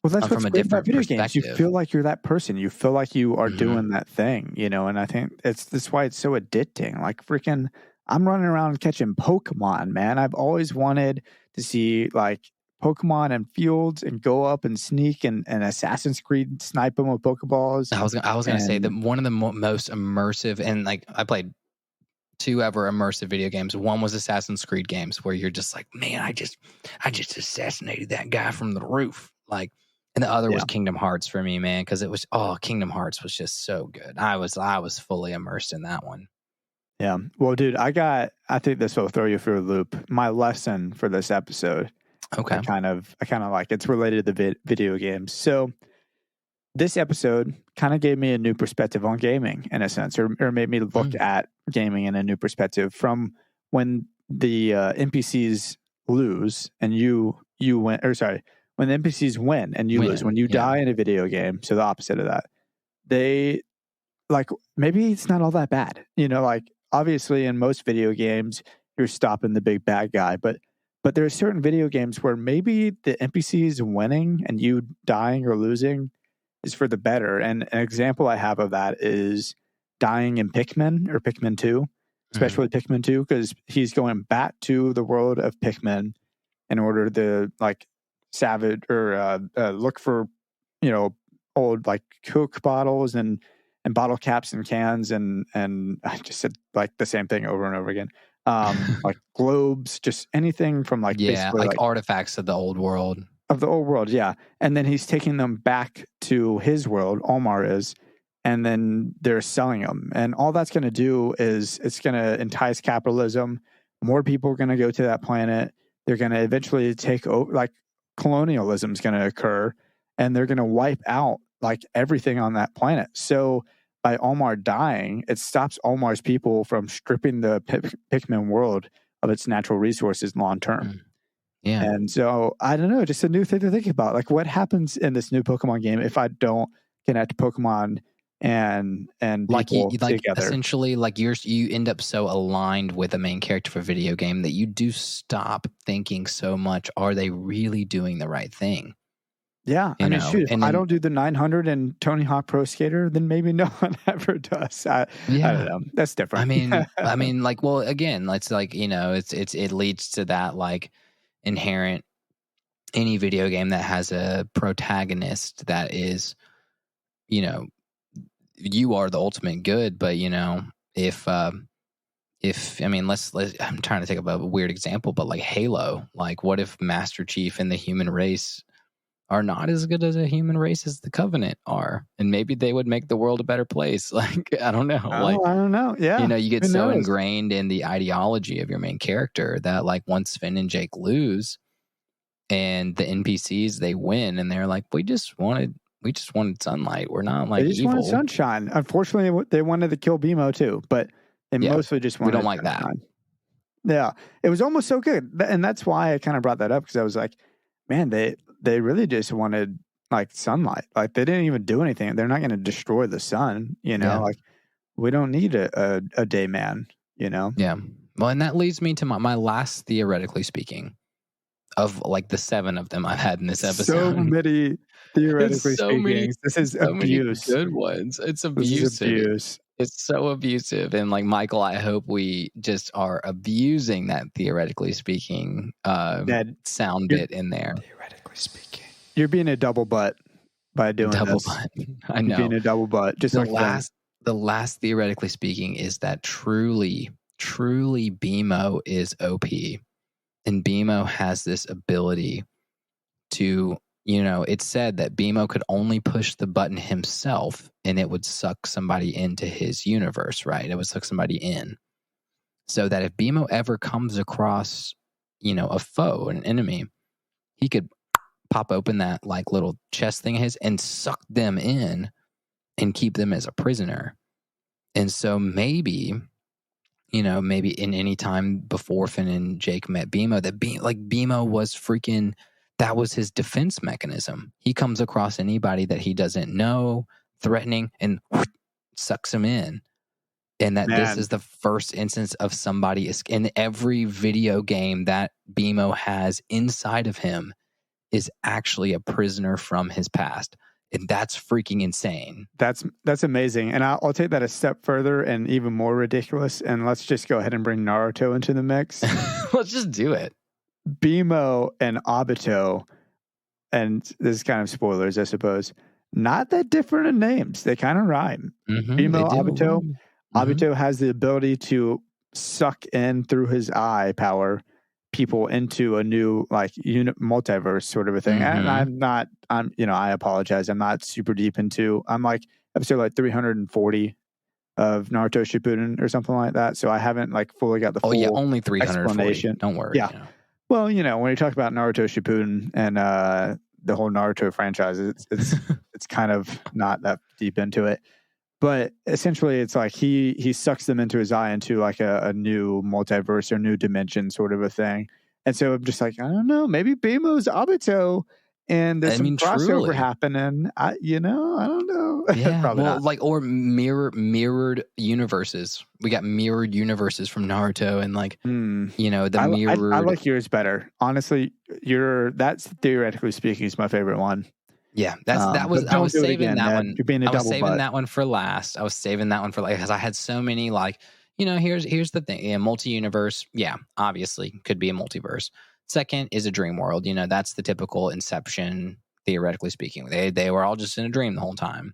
Speaker 1: well, that's from a different perspective. You feel like you're that person. You feel like you are doing that thing, you know. And I think that's why it's so addicting. Like freaking, I'm running around catching Pokemon, man. I've always wanted to see like Pokemon in fields and go up and sneak and Assassin's Creed snipe them with Pokeballs.
Speaker 2: I was going to say that one of the most immersive, and like I played 2 ever immersive video games. One was Assassin's Creed games where you're just like, man, I just assassinated that guy from the roof. Like, and the other was Kingdom Hearts for me, man, because it was Kingdom Hearts was just so good. I was fully immersed in that one.
Speaker 1: Yeah. Well, dude, I think this will throw you through a loop. My lesson for this episode,
Speaker 2: Okay.
Speaker 1: I kind of like, it's related to the video games. So this episode kind of gave me a new perspective on gaming in a sense, or made me look at gaming in a new perspective from when the NPCs lose and you win, or sorry, when the NPCs win and you lose, when you die in a video game. So the opposite of that, they like, maybe it's not all that bad, like obviously in most video games, you're stopping the big bad guy, but there are certain video games where maybe the NPCs winning and you dying or losing is for the better. And an example I have of that is dying in Pikmin or Pikmin 2, especially Pikmin 2, because he's going back to the world of Pikmin in order to like savage or look for, old like Coke bottles and bottle caps and cans. And I just said like the same thing over and over again. Like globes, just anything from like, basically
Speaker 2: like artifacts of the old world.
Speaker 1: Of the old world, yeah. And then he's taking them back to his world, Omar is, and then they're selling them. And all that's going to do is it's going to entice capitalism. More people are going to go to that planet. They're going to eventually take over, like colonialism is going to occur, and they're going to wipe out like everything on that planet. So by Omar dying, it stops Omar's people from stripping the Pikmin world of its natural resources long term.
Speaker 2: Yeah.
Speaker 1: And so I don't know, just a new thing to think about. Like, what happens in this new Pokemon game if I don't connect Pokemon and people together?
Speaker 2: Essentially, like you end up so aligned with the main character for a video game that you do stop thinking so much, are they really doing the right thing?
Speaker 1: Yeah. I mean, shoot, if I don't do the 900 and Tony Hawk Pro Skater, then maybe no one ever does. I don't know. That's different.
Speaker 2: I mean, like, well, again, it's like, it leads to that, like, inherent, any video game that has a protagonist that is, you are the ultimate good, but if I mean, let's I'm trying to think of a weird example, but like Halo, like what if Master Chief and the human race are not as good as a human race as the Covenant are, and maybe they would make the world a better place. Like, I don't know.
Speaker 1: I don't know. Yeah.
Speaker 2: You get so ingrained in the ideology of your main character that like once Finn and Jake lose and the NPCs, they win and they're like, we just wanted sunlight. We're not like
Speaker 1: they just
Speaker 2: evil.
Speaker 1: wanted sunshine. Unfortunately, they wanted to kill BMO too, but they mostly just wanted.
Speaker 2: We don't like
Speaker 1: sunshine.
Speaker 2: that.
Speaker 1: Yeah, it was almost so good, and that's why I kind of brought that up, because I was like, man, they really just wanted like sunlight. Like they didn't even do anything. They're not going to destroy the sun. Like we don't need a day man.
Speaker 2: Yeah. Well, and that leads me to my last, theoretically speaking, of like the 7 of them I've had in this episode.
Speaker 1: So many theoretically speaking. This is
Speaker 2: so
Speaker 1: abuse.
Speaker 2: Many good ones. It's abusive. It's so abusive. And like, Michael, I hope we just are abusing that theoretically speaking that sound bit in there.
Speaker 1: Theoretically speaking. You're being a double butt by doing
Speaker 2: double
Speaker 1: this.
Speaker 2: Butt. I know.
Speaker 1: You're being a double butt. Just
Speaker 2: the last theoretically speaking is that truly BMO is OP. And BMO has this ability to, it's said that BMO could only push the button himself and it would suck somebody into his universe, right? It would suck somebody in. So that if BMO ever comes across, a foe, an enemy, he could pop open that like little chest thing of his and suck them in and keep them as a prisoner. And so maybe in any time before Finn and Jake met BMO, that BMO was freaking, that was his defense mechanism. He comes across anybody that he doesn't know, threatening, and sucks him in. And that this is the first instance of somebody in every video game that BMO has inside of him is actually a prisoner from his past. And that's freaking insane.
Speaker 1: That's amazing. And I'll take that a step further and even more ridiculous. And let's just go ahead and bring Naruto into the mix.
Speaker 2: Let's just do it.
Speaker 1: BMO and Obito, and this is kind of spoilers, I suppose, not that different in names. They kind of rhyme. BMO, Obito. Obito has the ability to suck in through his eye power people into a new like multiverse sort of a thing. And I apologize. I'm not super deep into, I'm like episode like 340 of Naruto Shippuden or something like that. So I haven't like fully got the full
Speaker 2: only 340.
Speaker 1: explanation.
Speaker 2: Don't worry.
Speaker 1: Yeah. Well, when you talk about Naruto Shippuden and the whole Naruto franchise, it's kind of not that deep into it. But essentially, it's like he sucks them into his eye into like a new multiverse or new dimension sort of a thing. And so I'm just like, I don't know, maybe BMO's Obito, and there's some crossover
Speaker 2: truly
Speaker 1: happening. I don't know.
Speaker 2: Yeah,
Speaker 1: Probably
Speaker 2: well,
Speaker 1: not.
Speaker 2: like or mirrored universes. We got mirrored universes from Naruto, and like the mirrored.
Speaker 1: I like yours better, honestly. That's theoretically speaking is my favorite one.
Speaker 2: Yeah, I was saving that one.
Speaker 1: You're being a
Speaker 2: I was
Speaker 1: double
Speaker 2: saving
Speaker 1: butt.
Speaker 2: that one for last. I was saving that one for because I had so many like here's the thing. Yeah, multi-universe. Yeah, obviously could be a multiverse. Second is a dream world. That's the typical Inception. Theoretically speaking, they were all just in a dream the whole time.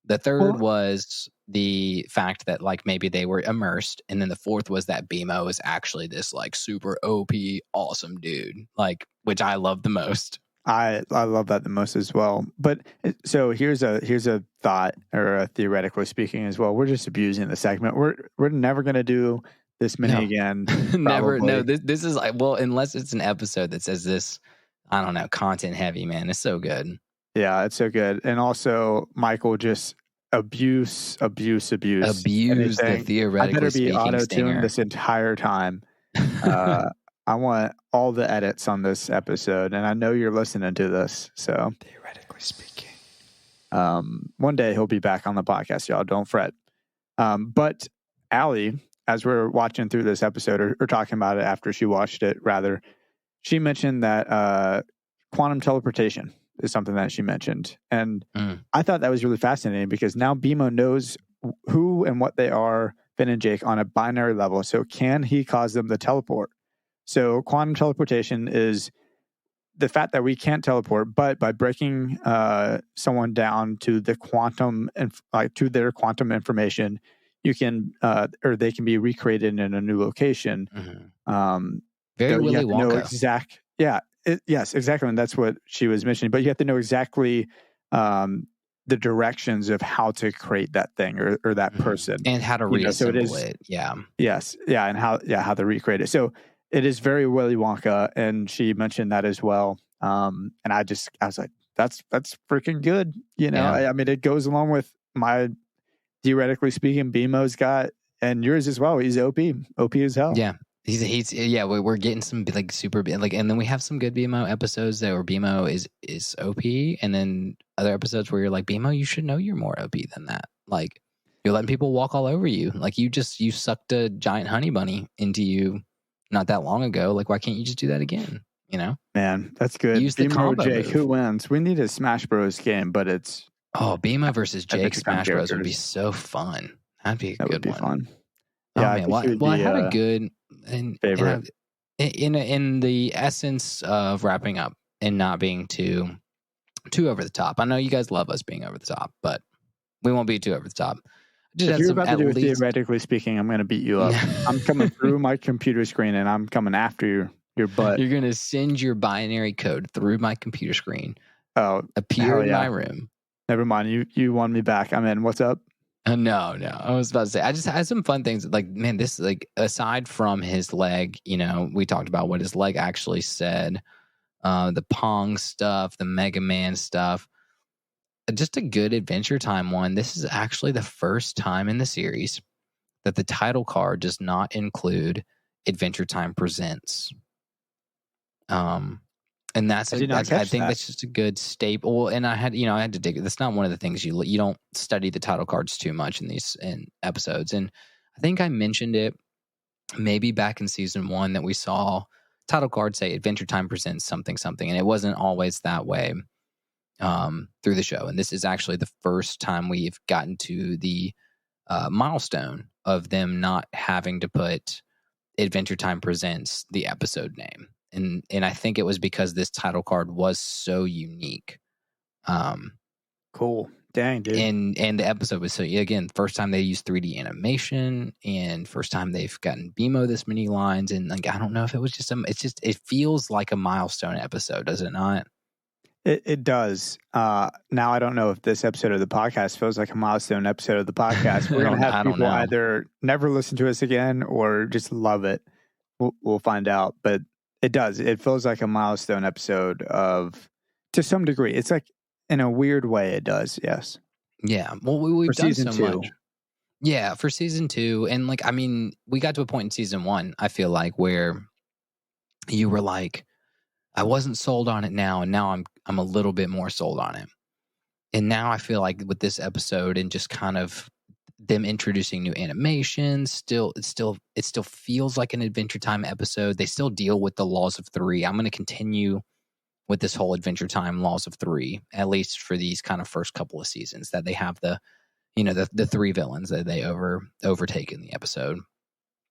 Speaker 2: The third was the fact that like maybe they were immersed, and then the fourth was that BMO is actually this like super OP awesome dude, like which I love the most.
Speaker 1: I love that the most as well. But so here's a thought, or theoretically speaking as well. We're just abusing the segment. We're never gonna do this many again.
Speaker 2: Never. No. This is like, well, unless it's an episode that says this. I don't know. Content heavy, man. It's so good.
Speaker 1: Yeah, it's so good. And also, Michael just abuse
Speaker 2: the theoretically
Speaker 1: I better be
Speaker 2: auto-tuned
Speaker 1: this entire time. I want all the edits on this episode, and I know you're listening to this. So
Speaker 3: theoretically speaking,
Speaker 1: one day he'll be back on the podcast, y'all. Don't fret. But Allie, as we're watching through this episode or talking about it after she watched it, rather, she mentioned that quantum teleportation is something that she mentioned. And I thought that was really fascinating because now BMO knows who and what they are, Finn and Jake, on a binary level. So can he cause them to teleport? So quantum teleportation is the fact that we can't teleport, but by breaking someone down to the quantum and to their quantum information, you can or they can be recreated in a new location.
Speaker 2: Very Willy Wonka.
Speaker 1: Yes, exactly. And that's what she was mentioning. But you have to know exactly the directions of how to create that thing or that person,
Speaker 2: and how to reassemble it. Yeah.
Speaker 1: Yes. Yeah. And how to recreate it. So it is very Willy Wonka, and she mentioned that as well. And I was like, that's freaking good. I mean, it goes along with my theoretically speaking, BMO's got, and yours as well. He's OP as hell.
Speaker 2: Yeah. He's we're getting some like super like, and then we have some good BMO episodes where BMO is OP, and then other episodes where you're like, BMO, you should know you're more OP than that. Like you're letting people walk all over you. Like you sucked a giant honey bunny into you not that long ago. Like why can't you just do that again?
Speaker 1: Man, that's good.
Speaker 2: Use the combo
Speaker 1: Jake,
Speaker 2: move.
Speaker 1: who wins? We need a Smash Bros game, but it's
Speaker 2: BMO versus Jake Smash Bros would be so fun. That'd be a good one.
Speaker 1: Fun.
Speaker 2: Yeah, man. Well, I had a good
Speaker 1: favorite.
Speaker 2: In the essence of wrapping up and not being too over the top. I know you guys love us being over the top, but we won't be too over the top.
Speaker 1: If you're about to do it theoretically speaking, I'm going to beat you up. I'm coming through my computer screen and I'm coming after your butt.
Speaker 2: You're going to send your binary code through my computer screen.
Speaker 1: Oh,
Speaker 2: appear in my room.
Speaker 1: Never mind. You won me back. I'm in. What's up?
Speaker 2: No. I was about to say, I just had some fun things. Like, man, this, like, aside from his leg, we talked about what his leg actually said, the Pong stuff, the Mega Man stuff, just a good Adventure Time one. This is actually the first time in the series that the title card does not include Adventure Time Presents. And I think that's just a good staple. And I had to dig it. That's not one of the things you don't study the title cards too much in episodes. And I think I mentioned it maybe back in season 1 that we saw title cards say Adventure Time Presents something, and it wasn't always that way through the show. And this is actually the first time we've gotten to the milestone of them not having to put Adventure Time Presents the episode name. And I think it was because this title card was so unique.
Speaker 1: Cool. Dang, dude.
Speaker 2: And the episode was again, first time they used 3D animation, and first time they've gotten BMO this many lines. And like, I don't know if it was just it feels like a milestone episode, does it not?
Speaker 1: It does. Now I don't know if this episode of the podcast feels like a milestone episode of the podcast. We're gonna have people either never listen to us again or just love it. We'll find out. But it does. It feels like a milestone episode to some degree. It's like in a weird way. It does. Yes.
Speaker 2: Yeah. Well, we've done so much. Yeah, for season 2, and like, I mean, we got to a point in season 1. I feel like where you were like, I wasn't sold on it now, and now I'm a little bit more sold on it. And now I feel like with this episode and just kind of them introducing new animations, it still feels like an Adventure Time episode. They still deal with the laws of 3. I'm going to continue with this whole Adventure Time laws of 3, at least for these kind of first couple of seasons, that they have the 3 villains that they overtake in the episode.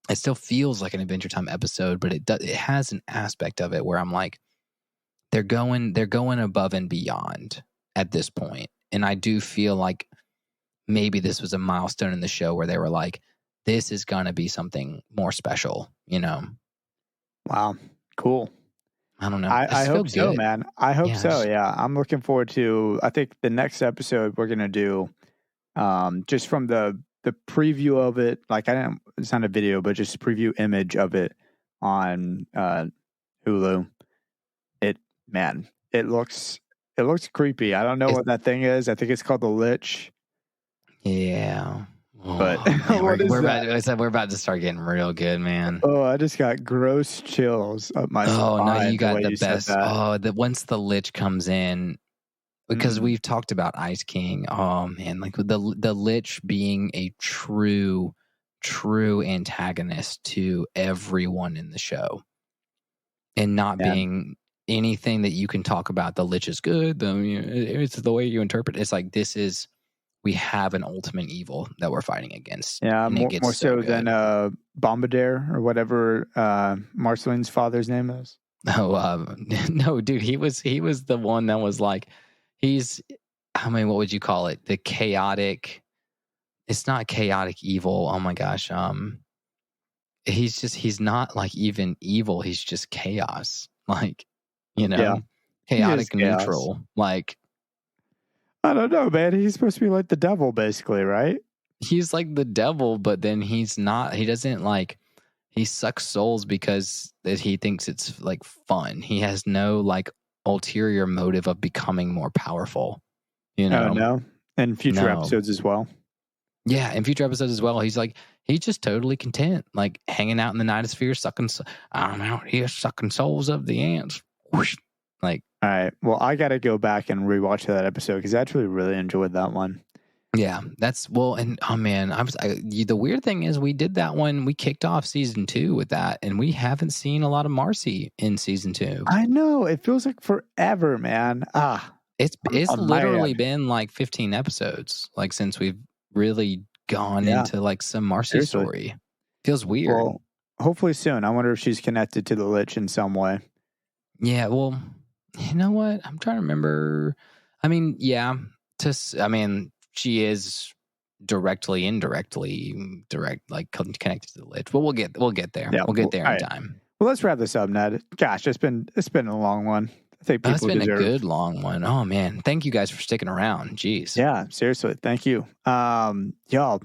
Speaker 2: It still feels like an Adventure Time episode, but it has an aspect of it where I'm like, they're going above and beyond at this point. And I do feel like maybe this was a milestone in the show where they were like, this is going to be something more special,
Speaker 1: Wow. Cool.
Speaker 2: I don't know.
Speaker 1: I hope so, man. I hope so. Yeah. I'm looking forward to, I think the next episode we're going to do, just from the preview of it, like it's not a video, but just a preview image of it on Hulu. It looks creepy. I don't know what that thing is. I think it's called the Lich.
Speaker 2: Yeah.
Speaker 1: But
Speaker 2: man, we're about to start getting real good, man.
Speaker 1: Oh, I just got gross chills up my spine.
Speaker 2: Oh no, you got the best. Oh, once the Lich comes in, because we've talked about Ice King. Oh man, like the Lich being a true antagonist to everyone in the show, and not being anything that you can talk about. The Lich is good. It's the way you interpret it. It's like we have an ultimate evil that we're fighting against.
Speaker 1: Yeah, more so than Bombardier or whatever Marceline's father's name is.
Speaker 2: Oh, no, dude, he was the one that was like, what would you call it? The chaotic. It's not chaotic evil. Oh my gosh. He's not like even evil. He's just chaos. Like, chaotic neutral. Chaos. Like,
Speaker 1: I don't know, man. He's supposed to be like the devil, basically, right?
Speaker 2: He's like the devil, but then he's not. He doesn't like. He sucks souls because he thinks it's like fun. He has no like ulterior motive of becoming more powerful. Oh
Speaker 1: no, and future episodes as well.
Speaker 2: Yeah, in future episodes as well. He's just totally content, like hanging out in the Nightosphere, I'm out here sucking souls of the ants. Whoosh. Like,
Speaker 1: all right. Well, I got to go back and rewatch that episode because I actually really enjoyed that one.
Speaker 2: Yeah, and oh man, the weird thing is we did that one. We kicked off season 2 with that, and we haven't seen a lot of Marcy in season 2.
Speaker 1: I know, it feels like forever, man.
Speaker 2: It's literally been like 15 episodes, like since we've really gone into like some Marcy story. Feels weird.
Speaker 1: Well, hopefully soon. I wonder if she's connected to the Lich in some way.
Speaker 2: Yeah, well, you know what? I'm trying to remember. I mean, she is directly, indirectly, like connected to the Lich. But we'll get there. Yeah, we'll get there in time.
Speaker 1: Well, let's wrap this up, Ned. Gosh, it's been a long one. I think people
Speaker 2: it's been a good long one. Oh man, thank you guys for sticking around. Jeez.
Speaker 1: Yeah, seriously, thank you, y'all.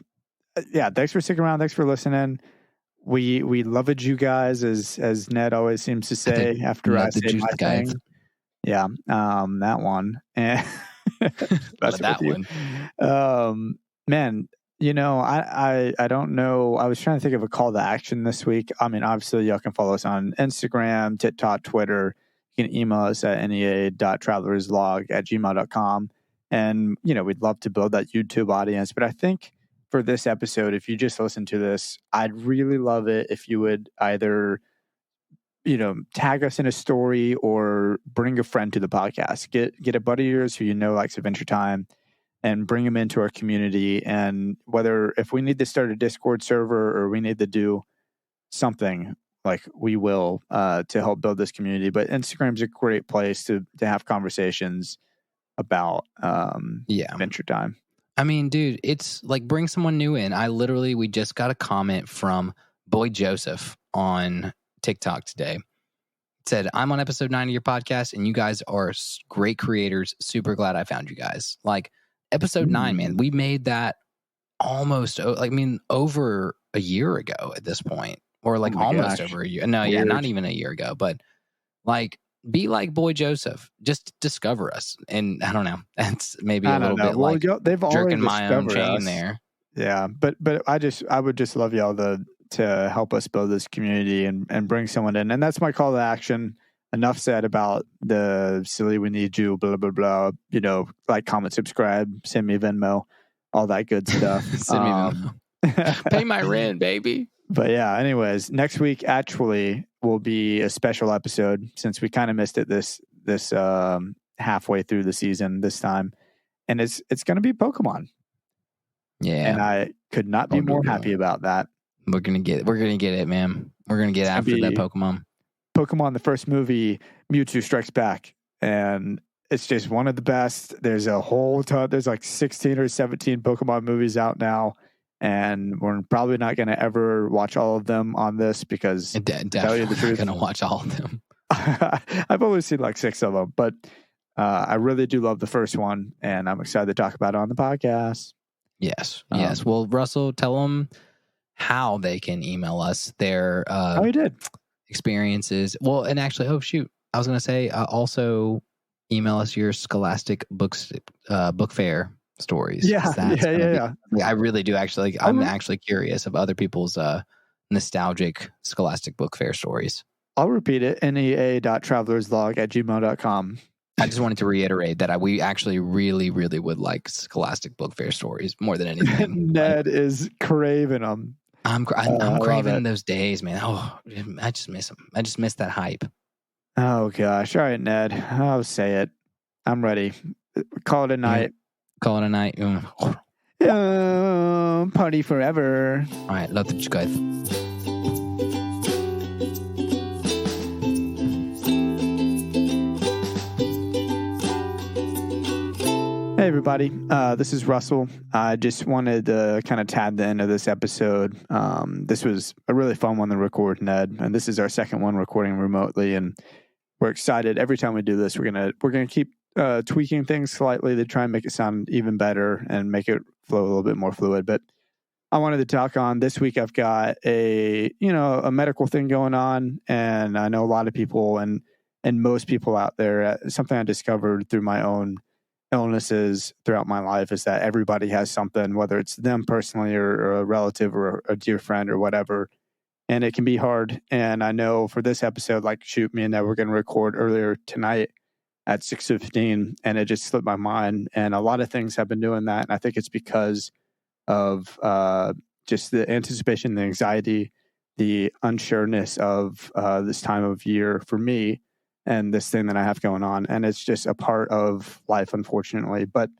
Speaker 1: Yeah, thanks for sticking around. Thanks for listening. We loved you guys, as Ned always seems to say after I say my thing. Yeah, that one. And that's
Speaker 2: that one.
Speaker 1: Man, I don't know. I was trying to think of a call to action this week. I mean, obviously, y'all can follow us on Instagram, TikTok, Twitter. You can email us at nea.travelerslog@gmail.com. And, we'd love to build that YouTube audience. But I think for this episode, if you just listen to this, I'd really love it if you would either, tag us in a story or bring a friend to the podcast. Get a buddy of yours who likes Adventure Time and bring them into our community. And if we need to start a Discord server or we need to do something, like we will to help build this community. But Instagram's a great place to have conversations about Adventure Time.
Speaker 2: I mean, dude, it's like bring someone new in. We just got a comment from Boy Joseph on TikTok today said, I'm on episode 9 of your podcast, and you guys are great creators. Super glad I found you guys. Like, episode 9, man, we made that almost, over a year ago at this point, or like almost over a year. No, weird. Yeah, not even a year ago, but like, be like Boy Joseph. Just discover us. And I don't know. That's maybe a little bit like
Speaker 1: they've
Speaker 2: jerking my own chain there.
Speaker 1: Yeah, but I would just love y'all to help us build this community and bring someone in. And that's my call to action. Enough said about the silly we need you, blah, blah, blah. You know, like, comment, subscribe, send me Venmo, all that good stuff.
Speaker 2: Send me Venmo. Pay my rent, baby.
Speaker 1: But yeah, anyways, next week actually will be a special episode since we kind of missed it this halfway through the season this time. And it's going to be Pokemon.
Speaker 2: Yeah.
Speaker 1: And I could not be more happy about that.
Speaker 2: We're gonna get it, man. We're gonna get after that Pokemon.
Speaker 1: Pokemon, the first movie, Mewtwo Strikes Back, and it's just one of the best. There's a whole ton. There's like 16 or 17 Pokemon movies out now, and we're probably not going to ever watch all of them on this because
Speaker 2: definitely not going to watch all of them.
Speaker 1: I've only seen like 6 of them, but I really do love the first one, and I'm excited to talk about it on the podcast.
Speaker 2: Yes. Well, Russell, tell them how they can email us their experiences. Well, and actually, I was going to say also email us your Scholastic book fair stories.
Speaker 1: Yeah.
Speaker 2: I really do actually. I'm actually curious of other people's nostalgic Scholastic book fair stories.
Speaker 1: I'll repeat it: nea.travelerslog@gmail.com.
Speaker 2: I just wanted to reiterate that we actually really, really would like Scholastic book fair stories more than anything.
Speaker 1: Ned is craving them.
Speaker 2: I'm craving those days, man. Oh, I just miss them. I just miss that hype.
Speaker 1: Oh gosh! All right, Ned. I'll say it. I'm ready. Call it a night.
Speaker 2: Call it a night.
Speaker 1: Party forever.
Speaker 2: All right, love you guys.
Speaker 1: Hey everybody, this is Russell. I just wanted to kind of tag the end of this episode. This was a really fun one to record, Ned, and this is our second one recording remotely, and we're excited. Every time we do this, we're gonna keep tweaking things slightly to try and make it sound even better and make it flow a little bit more fluid. But I wanted to talk on this week. I've got a medical thing going on, and I know a lot of people and most people out there. Something I discovered through my own illnesses throughout my life is that everybody has something, whether it's them personally or a relative or a dear friend or whatever, and it can be hard. And I know for this episode, like, me and Ned were going to record earlier tonight at 6:15, and it just slipped my mind. And a lot of things have been doing that, and I think it's because of just the anticipation, the anxiety, the unsureness of this time of year for me and this thing that I have going on. And it's just a part of life, unfortunately. But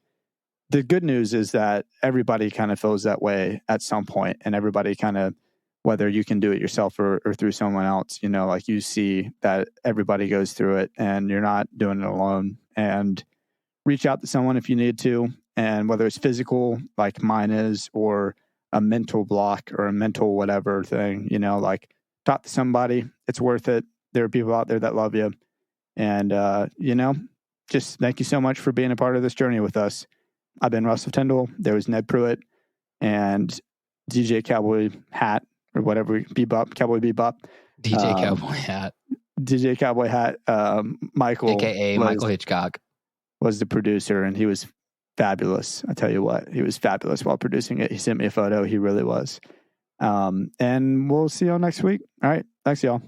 Speaker 1: the good news is that everybody kind of feels that way at some point, and everybody kind of, whether you can do it yourself or through someone else, like you see that everybody goes through it and you're not doing it alone. And reach out to someone if you need to. And whether it's physical, like mine is, or a mental block or a mental whatever thing, like, talk to somebody. It's worth it. There are people out there that love you. And, just thank you so much for being a part of this journey with us. I've been Russell Tyndall. There was Ned Pruitt and DJ Cowboy Hat or whatever, Cowboy Bebop.
Speaker 2: DJ Cowboy Hat.
Speaker 1: DJ Cowboy Hat. Michael.
Speaker 2: AKA Michael Hitchcock.
Speaker 1: Was the producer, and he was fabulous. I tell you what, he was fabulous while producing it. He sent me a photo. He really was. And we'll see y'all next week. All right. Thanks, y'all.